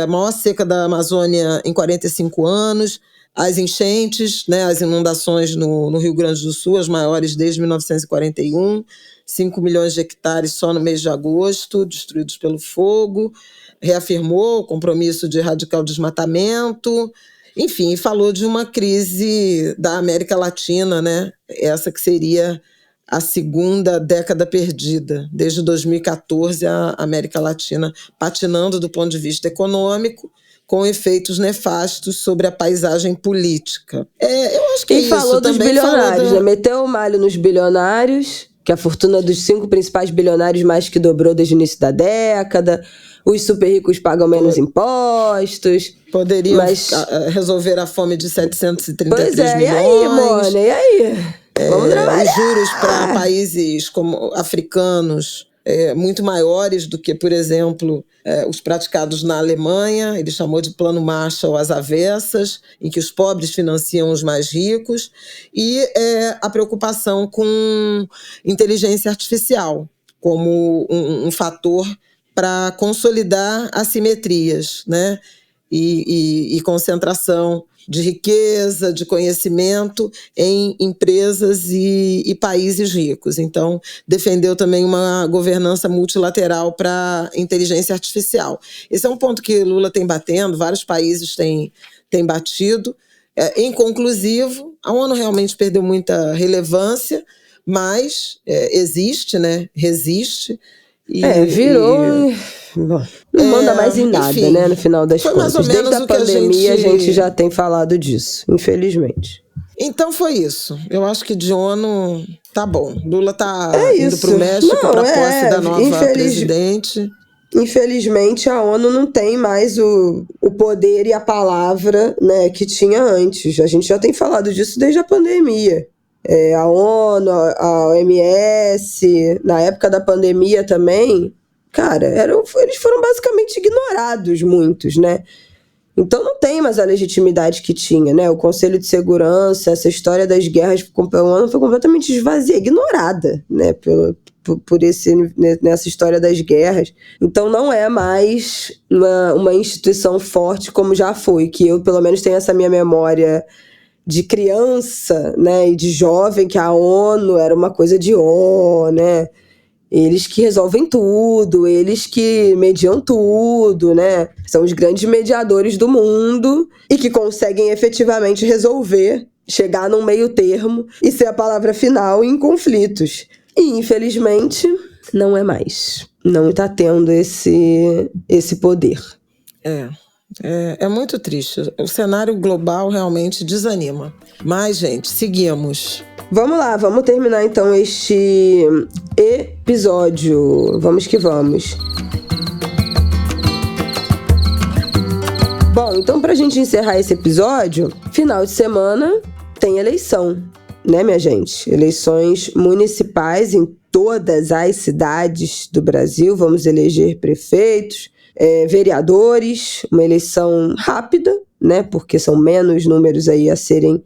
a maior seca da Amazônia em 45 anos, as enchentes, né, as inundações no Rio Grande do Sul, as maiores desde 1941, 5 milhões de hectares só no mês de agosto, destruídos pelo fogo. Reafirmou o compromisso de erradicar o desmatamento. Enfim, falou de uma crise da América Latina, né? Essa que seria a segunda década perdida. Desde 2014, a América Latina patinando do ponto de vista econômico, com efeitos nefastos sobre a paisagem política. Eu acho que e falou dos bilionários, falou né? Meteu o malho nos bilionários, que a fortuna dos 5 principais bilionários mais que dobrou desde o início da década. Os super ricos pagam menos impostos. Poderiam resolver a fome de 733 milhões. E aí, Mona? E aí? Vamos trabalhar. Os juros para países como africanos muito maiores do que, por exemplo, os praticados na Alemanha. Ele chamou de Plano Marshall às avessas, em que os pobres financiam os mais ricos. E a preocupação com inteligência artificial como um fator para consolidar assimetrias, né? E concentração de riqueza, de conhecimento em empresas e países ricos. Então, defendeu também uma governança multilateral para inteligência artificial. Esse é um ponto que Lula tem batendo, vários países têm batido. Inconclusivo, a ONU realmente perdeu muita relevância, mas existe, né? Resiste. Virou... Bom, não manda mais em nada, enfim, né, no final das contas. Desde a pandemia a gente já tem falado disso, infelizmente. Então foi isso. Eu acho que de ONU tá bom. Lula tá indo pro México para a posse da nova presidente. Infelizmente a ONU não tem mais o poder e a palavra, né, que tinha antes. A gente já tem falado disso desde a pandemia. A ONU, a OMS, na época da pandemia também, cara, eles foram basicamente ignorados, muitos, né? Então não tem mais a legitimidade que tinha, né? O Conselho de Segurança, essa história das guerras com a ONU foi completamente esvaziada, ignorada, né? Nessa história das guerras. Então não é mais uma instituição forte como já foi, que eu pelo menos tenho essa minha memória de criança, né, e de jovem, que a ONU era uma coisa de né? Eles que resolvem tudo, eles que mediam tudo, né? São os grandes mediadores do mundo e que conseguem efetivamente resolver, chegar num meio termo e ser a palavra final em conflitos. E, infelizmente, não é mais. Não está tendo esse poder. É muito triste. O cenário global realmente desanima. Mas, gente, seguimos. Vamos lá, vamos terminar então este episódio. Vamos que vamos. Bom, então pra gente encerrar esse episódio, final de semana tem eleição, né, minha gente? Eleições municipais em todas as cidades do Brasil. Vamos eleger prefeitos, vereadores, uma eleição rápida, né, porque são menos números aí a serem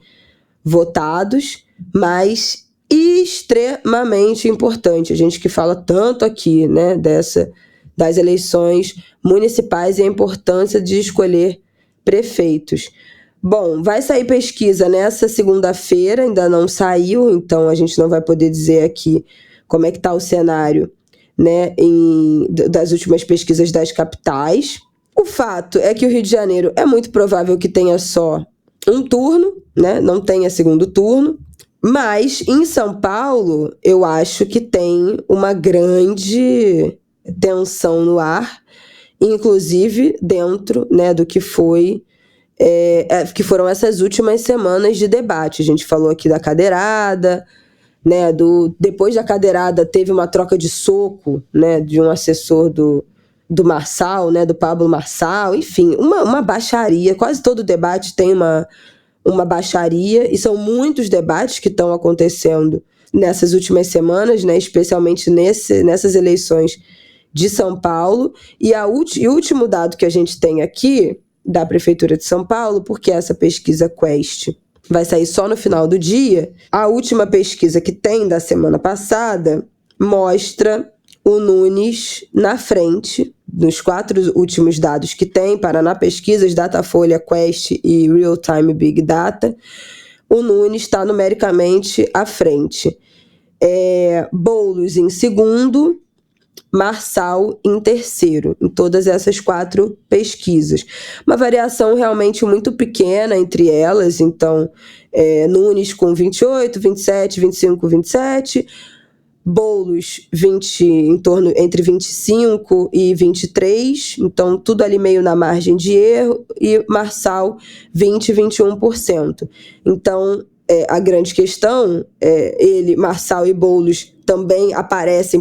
votados, mas extremamente importante. A gente que fala tanto aqui, né, das eleições municipais e a importância de escolher prefeitos. Bom, vai sair pesquisa nessa segunda-feira, ainda não saiu, então a gente não vai poder dizer aqui como é que está o cenário, né, das últimas pesquisas das capitais. O fato é que o Rio de Janeiro é muito provável que tenha só um turno, né, não tenha segundo turno, mas em São Paulo eu acho que tem uma grande tensão no ar, inclusive dentro, né, do que que foram essas últimas semanas de debate. A gente falou aqui da cadeirada, né, depois da cadeirada teve uma troca de soco, né, de um assessor do Marçal, né, do Pablo Marçal, enfim, uma baixaria. Quase todo debate tem uma baixaria, e são muitos debates que estão acontecendo nessas últimas semanas, né, especialmente nessas eleições de São Paulo. E o último dado que a gente tem aqui da Prefeitura de São Paulo, porque essa pesquisa Quest vai sair só no final do dia, a última pesquisa que tem da semana passada mostra o Nunes na frente, nos 4 últimos dados que tem, Paraná Pesquisas, Datafolha, Quest e Real Time Big Data, o Nunes está numericamente à frente. Boulos em segundo, Marçal em terceiro, em todas essas 4 pesquisas. Uma variação realmente muito pequena entre elas, então Nunes com 28, 27, 25, 27, Boulos em torno entre 25 e 23, então tudo ali meio na margem de erro, e Marçal 20, 21%. Então, a grande questão Marçal e Boulos também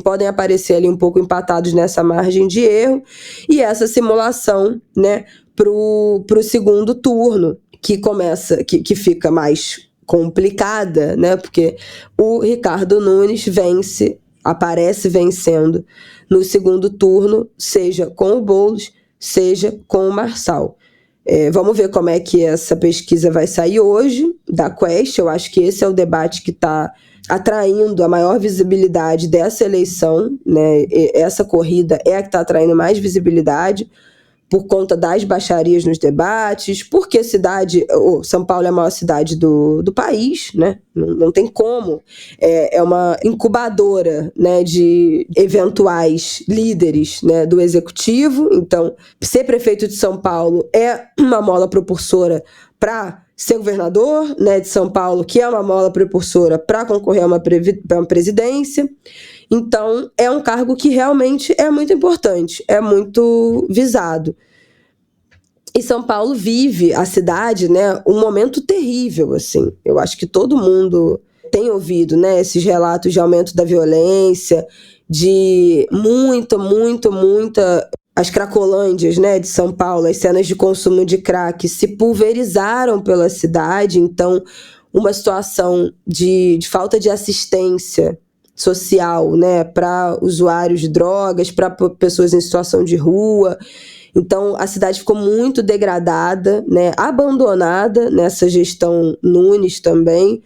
podem aparecer ali um pouco empatados nessa margem de erro, e essa simulação, né, para o segundo turno, que fica mais complicada, né? Porque o Ricardo Nunes aparece vencendo no segundo turno, seja com o Boulos, seja com o Marçal. Vamos ver como é que essa pesquisa vai sair hoje, da Quest. Eu acho que esse é o debate que está atraindo a maior visibilidade dessa eleição, né? Essa corrida é a que está atraindo mais visibilidade, por conta das baixarias nos debates, porque São Paulo é a maior cidade do país, né? Não tem como. É uma incubadora, né, de eventuais líderes, né, do executivo. Então, ser prefeito de São Paulo é uma mola propulsora para ser governador, né, de São Paulo, que é uma mola propulsora para concorrer a uma presidência. Então, é um cargo que realmente é muito importante, é muito visado. E São Paulo vive, a cidade, né, um momento terrível, assim. Eu acho que todo mundo tem ouvido, né, esses relatos de aumento da violência, de muita... As cracolândias, né, de São Paulo, as cenas de consumo de crack se pulverizaram pela cidade. Então, uma situação de falta de assistência social, né, para usuários de drogas, para pessoas em situação de rua. Então, a cidade ficou muito degradada, né, abandonada nessa gestão Nunes também.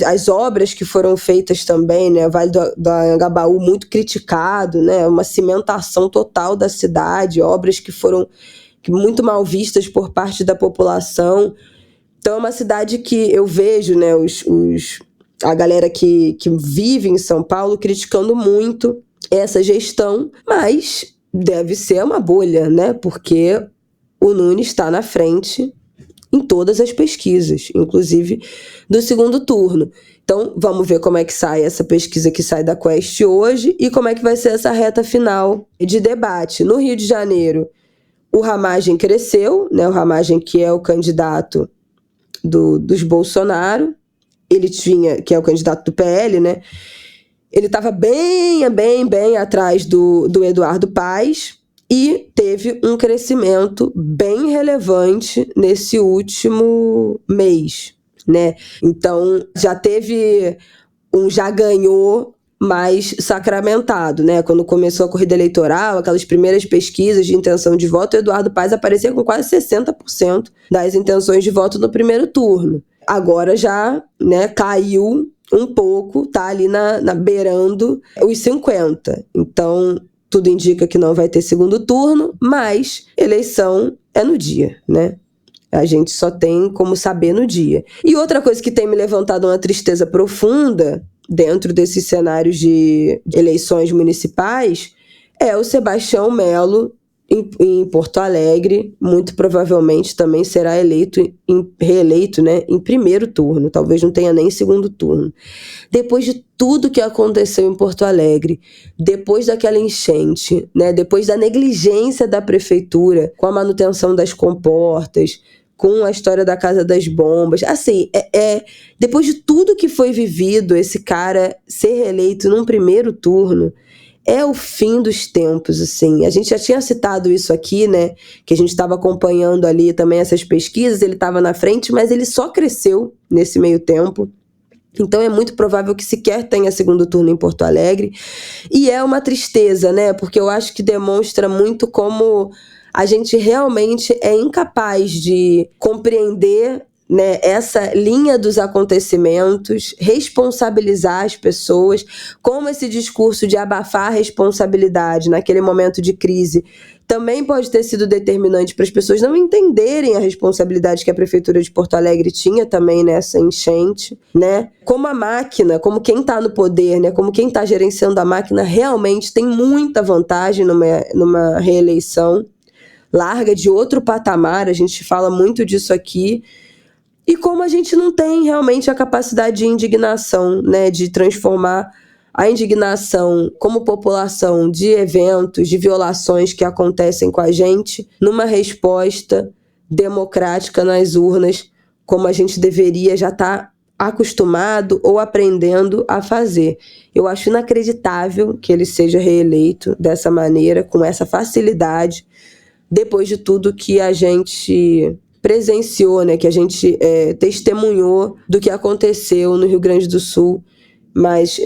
As obras que foram feitas também, né, o Vale do Anhangabaú muito criticado, né, uma cimentação total da cidade, obras que foram muito mal vistas por parte da população. Então, é uma cidade que eu vejo, né, a galera que vive em São Paulo criticando muito essa gestão, mas deve ser uma bolha, né? Porque o Nunes está na frente em todas as pesquisas, inclusive do segundo turno. Então, vamos ver como é que sai essa pesquisa que sai da Quest hoje e como é que vai ser essa reta final de debate. No Rio de Janeiro, o Ramagem cresceu, né? O Ramagem, que é o candidato dos Bolsonaro, que é o candidato do PL, né? Ele estava bem atrás do Eduardo Paes e teve um crescimento bem relevante nesse último mês, né? Então, já ganhou mais sacramentado, né? Quando começou a corrida eleitoral, aquelas primeiras pesquisas de intenção de voto, o Eduardo Paes aparecia com quase 60% das intenções de voto no primeiro turno. Agora já, né, caiu um pouco, tá ali beirando os 50%. Então, tudo indica que não vai ter segundo turno, mas eleição é no dia, né? A gente só tem como saber no dia. E outra coisa que tem me levantado uma tristeza profunda dentro desses cenários de eleições municipais é o Sebastião Melo em Porto Alegre. Muito provavelmente também será reeleito, né, em primeiro turno, talvez não tenha nem segundo turno. Depois de tudo que aconteceu em Porto Alegre, depois daquela enchente, né, depois da negligência da prefeitura com a manutenção das comportas, com a história da Casa das Bombas, assim, depois de tudo que foi vivido, esse cara ser reeleito num primeiro turno é o fim dos tempos, assim. A gente já tinha citado isso aqui, né, que a gente estava acompanhando ali também essas pesquisas, ele estava na frente, mas ele só cresceu nesse meio tempo. Então é muito provável que sequer tenha segundo turno em Porto Alegre. E é uma tristeza, né, porque eu acho que demonstra muito como a gente realmente é incapaz de compreender, né, essa linha dos acontecimentos, responsabilizar as pessoas, como esse discurso de abafar a responsabilidade naquele momento de crise também pode ter sido determinante para as pessoas não entenderem a responsabilidade que a Prefeitura de Porto Alegre tinha também nessa enchente, né? Como a máquina, como quem está no poder, né? Como quem está gerenciando a máquina realmente tem muita vantagem numa reeleição, larga de outro patamar, a gente fala muito disso aqui. E como a gente não tem realmente a capacidade de indignação, né, de transformar a indignação como população de eventos, de violações que acontecem com a gente, numa resposta democrática nas urnas, como a gente deveria já estar acostumado ou aprendendo a fazer. Eu acho inacreditável que ele seja reeleito dessa maneira, com essa facilidade, depois de tudo que a gente presenciou, né, que a gente testemunhou do que aconteceu no Rio Grande do Sul, mas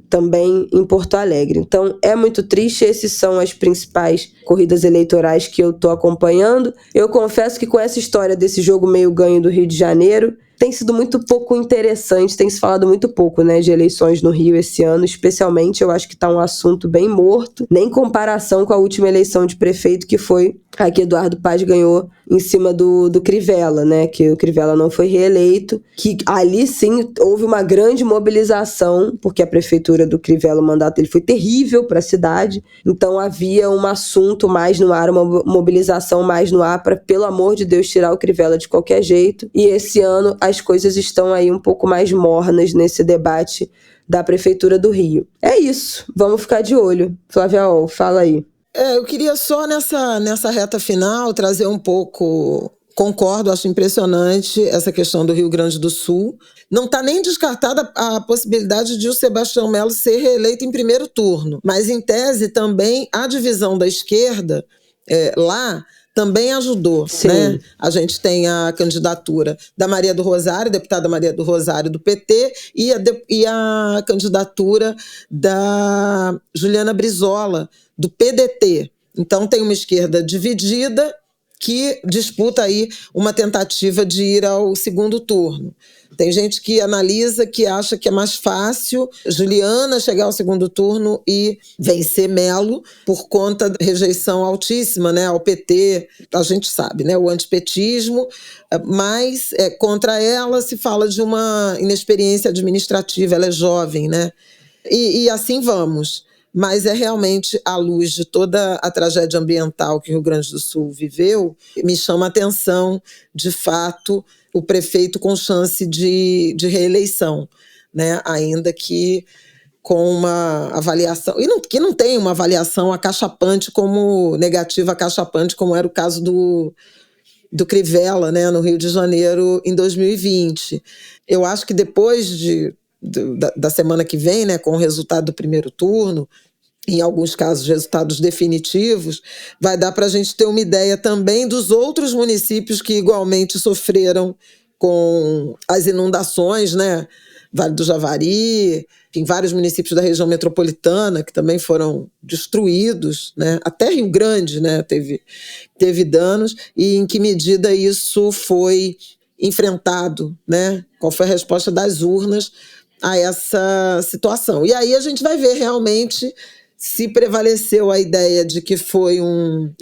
também em Porto Alegre. Então, é muito triste. Essas são as principais corridas eleitorais que eu estou acompanhando. Eu confesso que com essa história desse jogo meio ganho do Rio de Janeiro, tem sido muito pouco interessante, tem se falado muito pouco, né, de eleições no Rio esse ano, especialmente. Eu acho que está um assunto bem morto, nem em comparação com a última eleição de prefeito, que foi a que Eduardo Paz ganhou em cima do Crivella, né, que o Crivella não foi reeleito, que ali sim houve uma grande mobilização, porque a prefeitura do Crivella, o mandato dele foi terrível para a cidade, então havia um assunto mais no ar, uma mobilização mais no ar para, pelo amor de Deus, tirar o Crivella de qualquer jeito. E esse ano as coisas estão aí um pouco mais mornas nesse debate da prefeitura do Rio. É isso, vamos ficar de olho. Flávia Ol, fala aí. Eu queria só nessa reta final trazer um pouco. Concordo, acho impressionante essa questão do Rio Grande do Sul. Não está nem descartada a possibilidade de o Sebastião Melo ser reeleito em primeiro turno, mas em tese também a divisão da esquerda lá também ajudou, né? A gente tem a candidatura da Maria do Rosário, deputada Maria do Rosário do PT, e a candidatura da Juliana Brizola, do PDT. Então tem uma esquerda dividida que disputa aí uma tentativa de ir ao segundo turno. Tem gente que analisa, que acha que é mais fácil Juliana chegar ao segundo turno e vencer Melo por conta da rejeição altíssima, né, ao PT. A gente sabe, né, o antipetismo, mas contra ela se fala de uma inexperiência administrativa, ela é jovem, né? E assim vamos. Mas é realmente, à luz de toda a tragédia ambiental que o Rio Grande do Sul viveu, me chama a atenção, de fato, o prefeito com chance de reeleição, né? Ainda que com uma avaliação, que não tem uma avaliação acachapante como negativa, acachapante, como era o caso do Crivella, né, no Rio de Janeiro em 2020. Eu acho que depois da semana que vem, né, com o resultado do primeiro turno, em alguns casos resultados definitivos, vai dar para a gente ter uma ideia também dos outros municípios que igualmente sofreram com as inundações, né? Vale do Javari, em vários municípios da região metropolitana que também foram destruídos, né? Até Rio Grande, né, teve danos, e em que medida isso foi enfrentado, né? Qual foi a resposta das urnas a essa situação. E aí a gente vai ver realmente se prevaleceu a ideia de que foi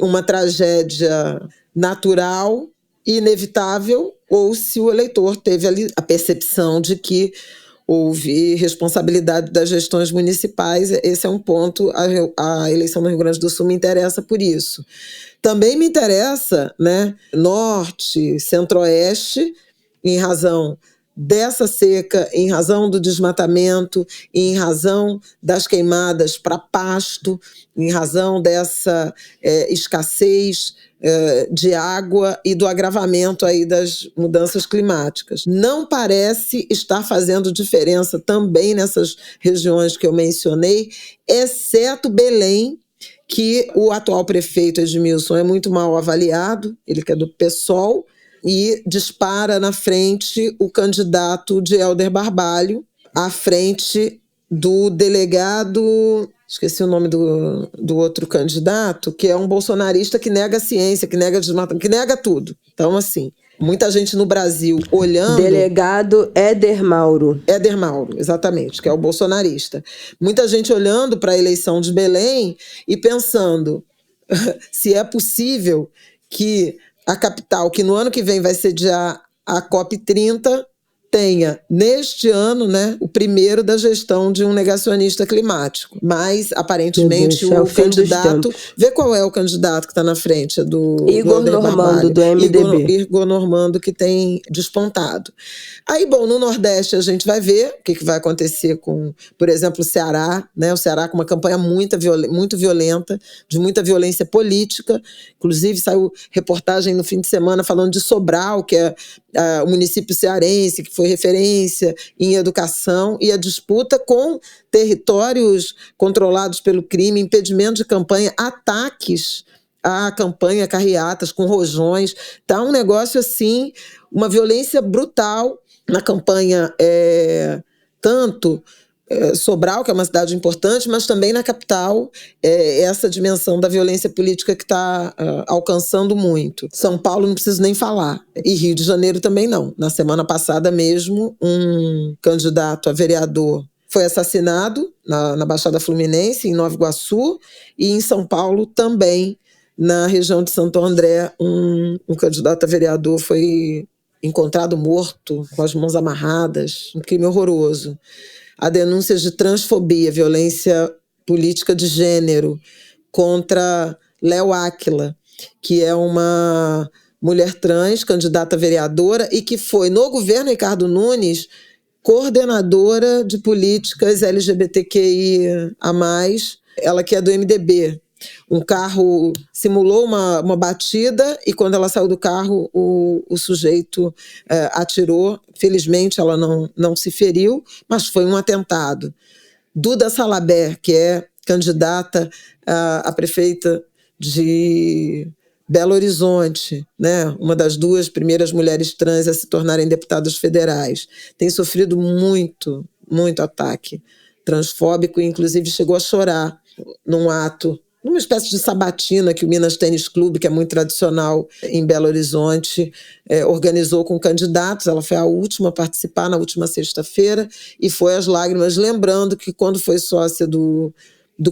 uma tragédia natural e inevitável, ou se o eleitor teve ali a percepção de que houve responsabilidade das gestões municipais. Esse é um ponto, a eleição no Rio Grande do Sul me interessa por isso. Também me interessa, né, Norte, Centro-Oeste, em razão dessa seca, em razão do desmatamento, em razão das queimadas para pasto, em razão dessa escassez de água e do agravamento aí das mudanças climáticas. Não parece estar fazendo diferença também nessas regiões que eu mencionei, exceto Belém, que o atual prefeito Edmilson é muito mal avaliado, ele que é do PSOL, e dispara na frente o candidato de Helder Barbalho, à frente do delegado, esqueci o nome do outro candidato, que é um bolsonarista que nega a ciência, que nega desmatamento, que nega tudo. Então, assim, muita gente no Brasil olhando... Delegado Éder Mauro. Éder Mauro, exatamente, que é o bolsonarista. Muita gente olhando para a eleição de Belém e pensando se é possível que a capital, que no ano que vem vai sediar a COP30, tenha, neste ano, né, o primeiro da gestão de um negacionista climático. Mas, aparentemente, Meu Deus, o candidato... Vê qual é o candidato que está na frente, do Igor Normando, do MDB. Igor Normando, que tem despontado. Aí, bom, no Nordeste a gente vai ver o que vai acontecer com, por exemplo, o Ceará, né? O Ceará com uma campanha muito violenta, de muita violência política. Inclusive, saiu reportagem no fim de semana falando de Sobral, que é o município cearense, que foi referência em educação, e a disputa com territórios controlados pelo crime, impedimento de campanha, ataques à campanha, carreatas com rojões. Tá um negócio assim, uma violência brutal na campanha, tanto Sobral, que é uma cidade importante, mas também na capital, essa dimensão da violência política que está alcançando muito. São Paulo não preciso nem falar, e Rio de Janeiro também não. Na semana passada mesmo, um candidato a vereador foi assassinado na Baixada Fluminense, em Nova Iguaçu, e em São Paulo também, na região de Santo André, um candidato a vereador foi encontrado morto, com as mãos amarradas, um crime horroroso. Há denúncias de transfobia, violência política de gênero contra Léo Áquila, que é uma mulher trans, candidata a vereadora, e que foi, no governo Ricardo Nunes, coordenadora de políticas LGBTQIA+, ela que é do MDB. Um carro simulou uma batida e quando ela saiu do carro o sujeito atirou. Felizmente ela não se feriu, mas foi um atentado. Duda Salabert, que é candidata a prefeita de Belo Horizonte, né? Uma das 2 primeiras mulheres trans a se tornarem deputadas federais, tem sofrido muito ataque transfóbico e inclusive chegou a chorar num ato, numa espécie de sabatina que o Minas Tênis Clube, que é muito tradicional em Belo Horizonte, organizou com candidatos. Ela foi a última a participar na última sexta-feira e foi às lágrimas, lembrando que quando foi sócia do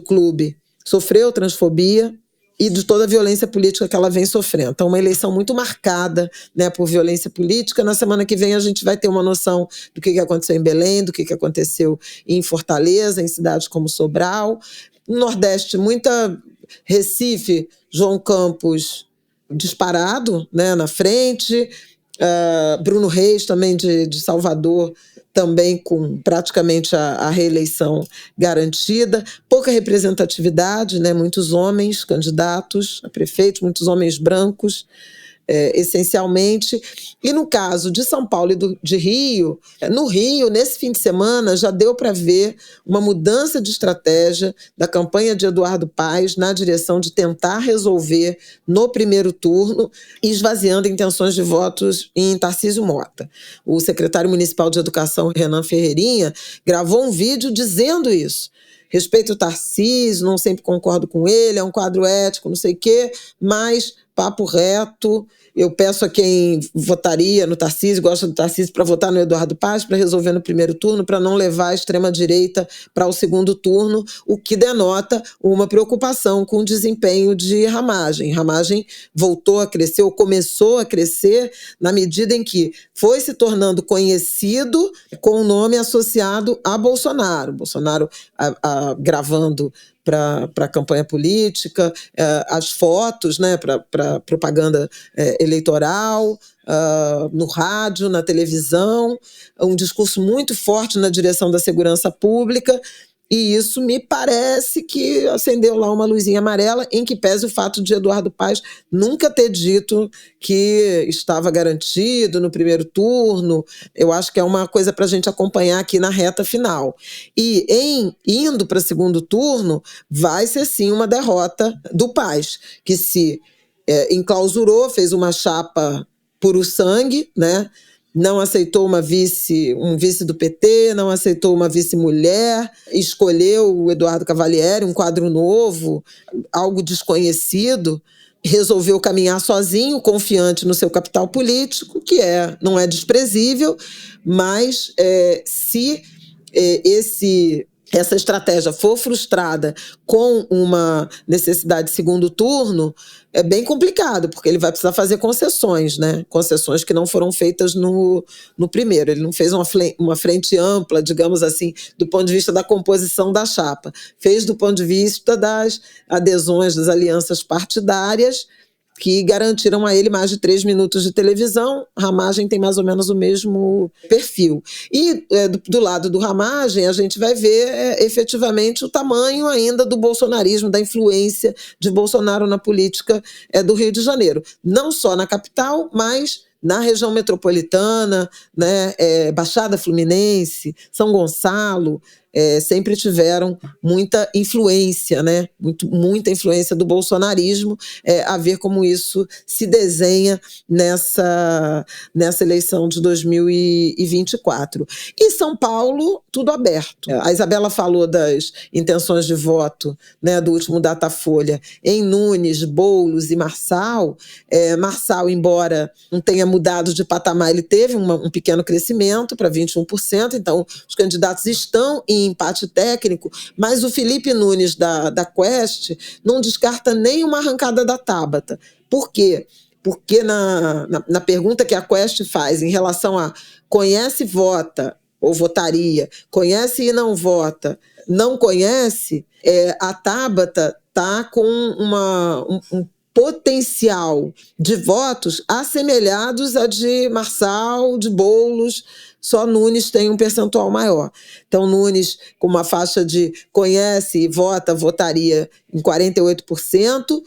clube, sofreu transfobia e de toda a violência política que ela vem sofrendo. Então, uma eleição muito marcada, né, por violência política. Na semana que vem a gente vai ter uma noção do que aconteceu em Belém, do que aconteceu em Fortaleza, em cidades como Sobral. No Nordeste, Recife, João Campos disparado, né, na frente. Bruno Reis, também de Salvador, também com praticamente a reeleição garantida. Pouca representatividade, né, muitos homens candidatos a prefeito, muitos homens brancos, essencialmente. E no caso de São Paulo e de Rio, no Rio, nesse fim de semana, já deu para ver uma mudança de estratégia da campanha de Eduardo Paes na direção de tentar resolver no primeiro turno, esvaziando intenções de votos em Tarcísio Mota. O secretário municipal de Educação, Renan Ferreirinha, gravou um vídeo dizendo isso. Respeito o Tarcísio, não sempre concordo com ele, é um quadro ético, não sei o quê, mas papo reto. Eu peço a quem votaria no Tarcísio, gosta do Tarcísio, para votar no Eduardo Paes, para resolver no primeiro turno, para não levar a extrema-direita para o segundo turno, o que denota uma preocupação com o desempenho de Ramagem. Ramagem voltou a crescer, ou começou a crescer, na medida em que foi se tornando conhecido com o nome associado a Bolsonaro. Bolsonaro gravando para a campanha política, as fotos, né, para propaganda eleitoral, no rádio, na televisão, um discurso muito forte na direção da segurança pública, e isso me parece que acendeu lá uma luzinha amarela, em que pese o fato de Eduardo Paes nunca ter dito que estava garantido no primeiro turno. Eu acho que é uma coisa para a gente acompanhar aqui na reta final. E indo para o segundo turno, vai ser sim uma derrota do Paes, que se enclausurou, fez uma chapa puro sangue, né? Não aceitou um vice do PT, não aceitou uma vice-mulher, escolheu o Eduardo Cavalieri, um quadro novo, algo desconhecido, resolveu caminhar sozinho, confiante no seu capital político, que não é desprezível, mas se esse essa estratégia for frustrada com uma necessidade de segundo turno, é bem complicado, porque ele vai precisar fazer concessões, né? Concessões que não foram feitas no primeiro. Ele não fez uma frente ampla, digamos assim, do ponto de vista da composição da chapa. Fez do ponto de vista das adesões das alianças partidárias, que garantiram a ele mais de 3 minutos de televisão. Ramagem tem mais ou menos o mesmo perfil. E do lado do Ramagem, a gente vai ver efetivamente o tamanho ainda do bolsonarismo, da influência de Bolsonaro na política do Rio de Janeiro. Não só na capital, mas na região metropolitana, né, Baixada Fluminense, São Gonçalo, sempre tiveram muita influência, né? Muita influência do bolsonarismo, a ver como isso se desenha nessa eleição de 2024. E São Paulo, tudo aberto. A Isabela falou das intenções de voto, né, do último Datafolha em Nunes, Boulos e Marçal. Marçal, embora não tenha mudado de patamar, ele teve um pequeno crescimento para 21%, então os candidatos estão em empate técnico, mas o Felipe Nunes da Quest não descarta nem uma arrancada da Tabata. Por quê? Porque na pergunta que a Quest faz em relação a conhece, vota ou votaria, conhece e não vota, não conhece, a Tabata está com um potencial de votos assemelhados a de Marçal, de Boulos. Só Nunes tem um percentual maior. Então, Nunes, com uma faixa de conhece e vota, votaria em 48%,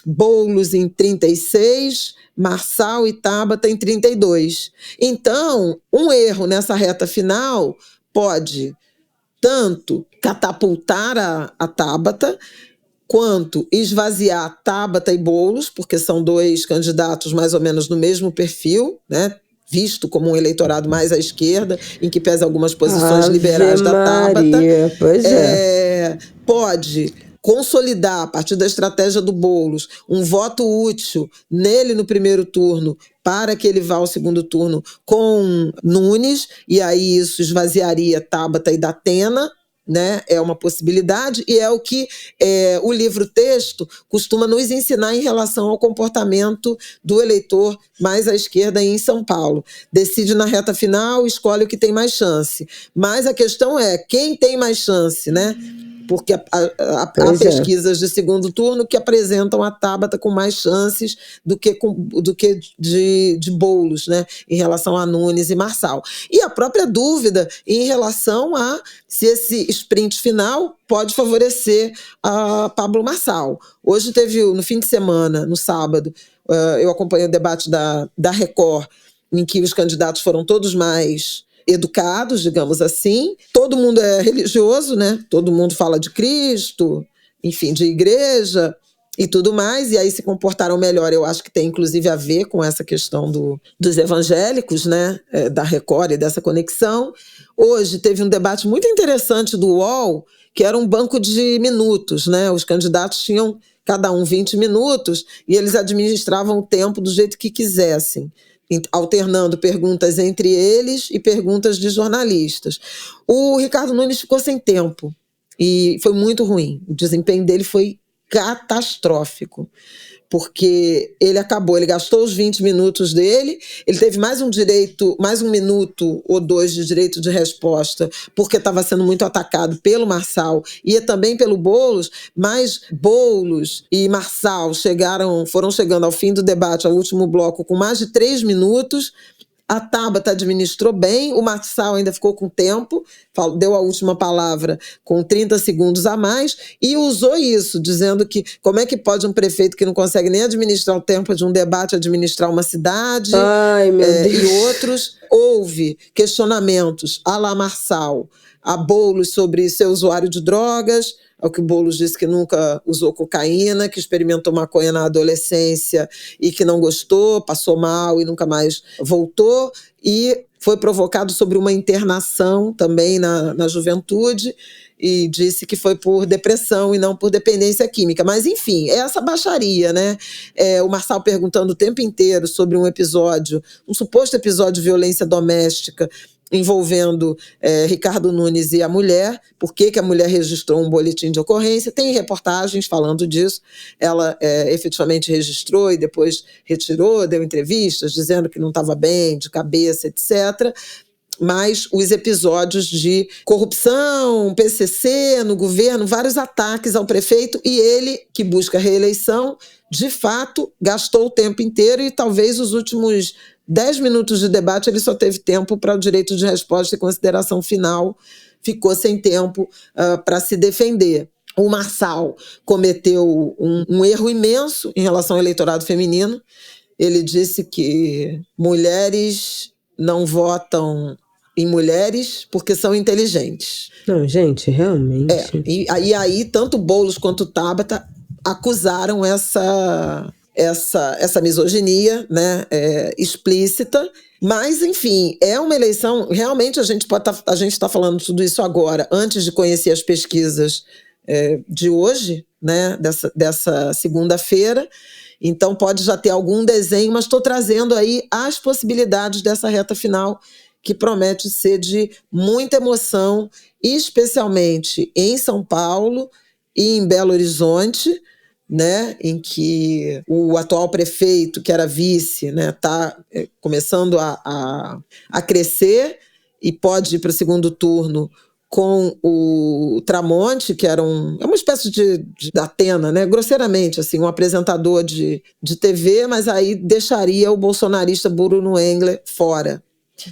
Boulos em 36%, Marçal e Tabata em 32%. Então, um erro nessa reta final pode tanto catapultar a Tabata, quanto esvaziar Tabata e Boulos, porque são dois candidatos mais ou menos no mesmo perfil, né? Visto como um eleitorado mais à esquerda, em que pesa algumas posições liberais da Tabata. Pois pode consolidar, a partir da estratégia do Boulos, um voto útil nele no primeiro turno, para que ele vá ao segundo turno com Nunes, e aí isso esvaziaria Tabata e Datena, né? É uma possibilidade, e é o que o livro-texto costuma nos ensinar em relação ao comportamento do eleitor mais à esquerda em São Paulo. Decide na reta final, escolhe o que tem mais chance. Mas a questão é quem tem mais chance, né? Porque há pesquisas de segundo turno que apresentam a Tabata com mais chances do que de Boulos, né, em relação a Nunes e Marçal. E a própria dúvida em relação a se esse sprint final pode favorecer a Pablo Marçal. Hoje teve, no fim de semana, no sábado, eu acompanhei o debate da Record, em que os candidatos foram todos mais educados, digamos assim. Todo mundo é religioso, né? Todo mundo fala de Cristo, enfim, de igreja e tudo mais, e aí se comportaram melhor. Eu acho que tem inclusive a ver com essa questão dos evangélicos, né? Da Record e dessa conexão. Hoje teve um debate muito interessante do UOL, que era um banco de minutos, né? Os candidatos tinham cada um 20 minutos e eles administravam o tempo do jeito que quisessem, alternando perguntas entre eles e perguntas de jornalistas. O Ricardo Nunes ficou sem tempo e foi muito ruim. O desempenho dele foi catastrófico, porque ele gastou os 20 minutos dele, ele teve mais um minuto ou dois de direito de resposta, porque estava sendo muito atacado pelo Marçal e também pelo Boulos, mas Boulos e Marçal foram chegando ao fim do debate, ao último bloco, com mais de 3 minutos. A Tabata administrou bem, o Marçal ainda ficou com tempo, deu a última palavra com 30 segundos a mais e usou isso, dizendo que como é que pode um prefeito que não consegue nem administrar o tempo de um debate administrar uma cidade. Ai, meu Deus. E outros. Houve questionamentos à la Marçal, a Boulos sobre ser usuário de drogas, ao que o Boulos disse que nunca usou cocaína, que experimentou maconha na adolescência e que não gostou, passou mal e nunca mais voltou, e foi provocado sobre uma internação também na juventude, e disse que foi por depressão e não por dependência química. Mas, enfim, é essa baixaria, né? O Marçal perguntando o tempo inteiro sobre um suposto episódio de violência doméstica envolvendo Ricardo Nunes e a mulher, por que a mulher registrou um boletim de ocorrência. Tem reportagens falando disso. Ela efetivamente registrou e depois retirou, deu entrevistas dizendo que não estava bem, de cabeça, etc., mas os episódios de corrupção, PCC no governo, vários ataques ao prefeito, e ele, que busca reeleição, de fato, gastou o tempo inteiro e talvez os últimos 10 minutos de debate ele só teve tempo para o direito de resposta e consideração final, ficou sem tempo para se defender. O Marçal cometeu um erro imenso em relação ao eleitorado feminino. Ele disse que mulheres não votam em mulheres porque são inteligentes. Não, gente, realmente. E aí, tanto Boulos quanto Tabata acusaram essa misoginia, né, explícita. Mas, enfim, é uma eleição... Realmente, a gente está falando tudo isso agora, antes de conhecer as pesquisas de hoje, né, dessa segunda-feira. Então, pode já ter algum desenho, mas estou trazendo aí as possibilidades dessa reta final, que promete ser de muita emoção, especialmente em São Paulo e em Belo Horizonte, né, em que o atual prefeito, que era vice, né, está começando a crescer e pode ir para o segundo turno com o Tramonte, que era uma espécie de Atena, né, grosseiramente, assim, um apresentador de TV, mas aí deixaria o bolsonarista Bruno Engler fora.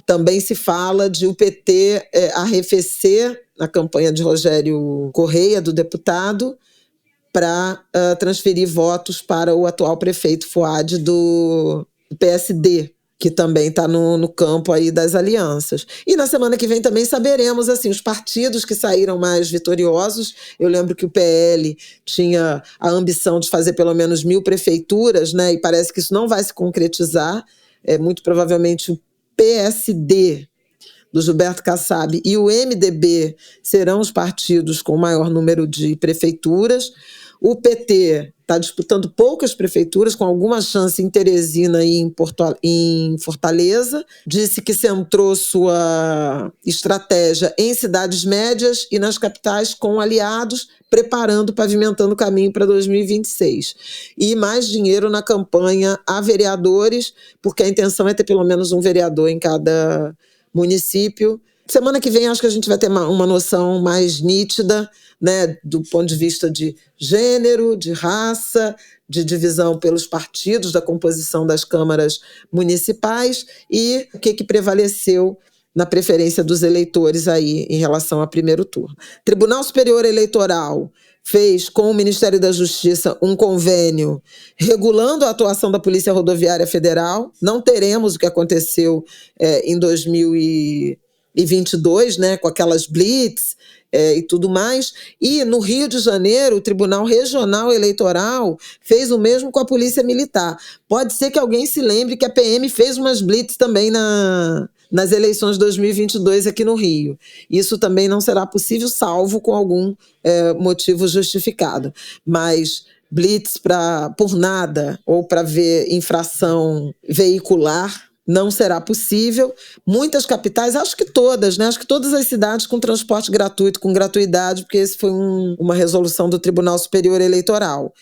Também se fala de o PT arrefecer na campanha de Rogério Correia, do deputado, para transferir votos para o atual prefeito Fuad do PSD, que também está no campo aí das alianças. E na semana que vem também saberemos assim, os partidos que saíram mais vitoriosos. Eu lembro que o PL tinha a ambição de fazer pelo menos 1.000 prefeituras, né? E parece que isso não vai se concretizar. Muito provavelmente o PSD do Gilberto Kassab e o MDB serão os partidos com o maior número de prefeituras. O PT está disputando poucas prefeituras, com alguma chance em Teresina e em Fortaleza. Disse que centrou sua estratégia em cidades médias e nas capitais com aliados, pavimentando o caminho para 2026. E mais dinheiro na campanha a vereadores, porque a intenção é ter pelo menos um vereador em cada município. Semana que vem acho que a gente vai ter uma noção mais nítida, né, do ponto de vista de gênero, de raça, de divisão pelos partidos, da composição das câmaras municipais e o que prevaleceu na preferência dos eleitores aí em relação ao primeiro turno. Tribunal Superior Eleitoral fez com o Ministério da Justiça um convênio regulando a atuação da Polícia Rodoviária Federal. Não teremos o que aconteceu em 2022, né, com aquelas blitz e tudo mais. E no Rio de Janeiro, o Tribunal Regional Eleitoral fez o mesmo com a Polícia Militar. Pode ser que alguém se lembre que a PM fez umas blitz também nas eleições de 2022 aqui no Rio. Isso também não será possível, salvo com algum motivo justificado. Mas blitz por nada ou para ver infração veicular não será possível. Muitas capitais, acho que todas, né? Acho que todas as cidades com transporte gratuito, com gratuidade, porque esse foi uma resolução do Tribunal Superior Eleitoral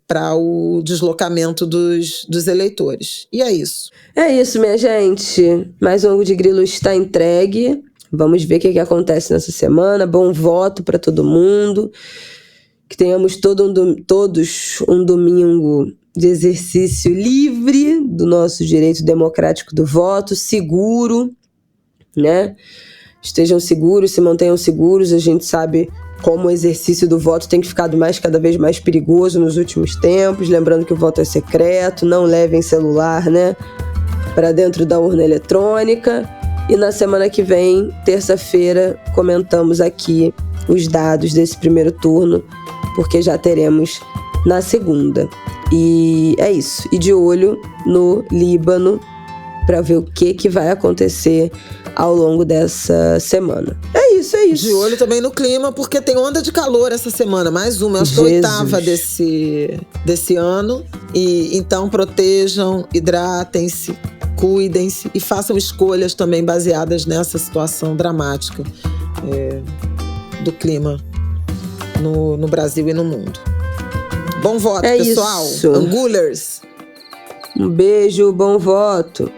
para o deslocamento dos eleitores. E é isso. É isso, minha gente. Mais um Ângulo de Grilo está entregue. Vamos ver o que acontece nessa semana. Bom voto para todo mundo. Que tenhamos todos um domingo de exercício livre do nosso direito democrático do voto, seguro, né? Estejam seguros, se mantenham seguros. A gente sabe como o exercício do voto tem ficado cada vez mais perigoso nos últimos tempos. Lembrando que o voto é secreto, não levem celular, né, para dentro da urna eletrônica. E na semana que vem, terça-feira, comentamos aqui os dados desse primeiro turno, porque já teremos na segunda. E é isso. E de olho no Líbano para ver o que vai acontecer ao longo dessa semana. É isso. De olho também no clima, porque tem onda de calor essa semana. Mais uma, acho que a 8ª desse ano. E então protejam, hidratem-se, cuidem-se e façam escolhas também baseadas nessa situação dramática do clima no Brasil e no mundo. Bom voto, pessoal. Isso. Angulers. Um beijo, bom voto.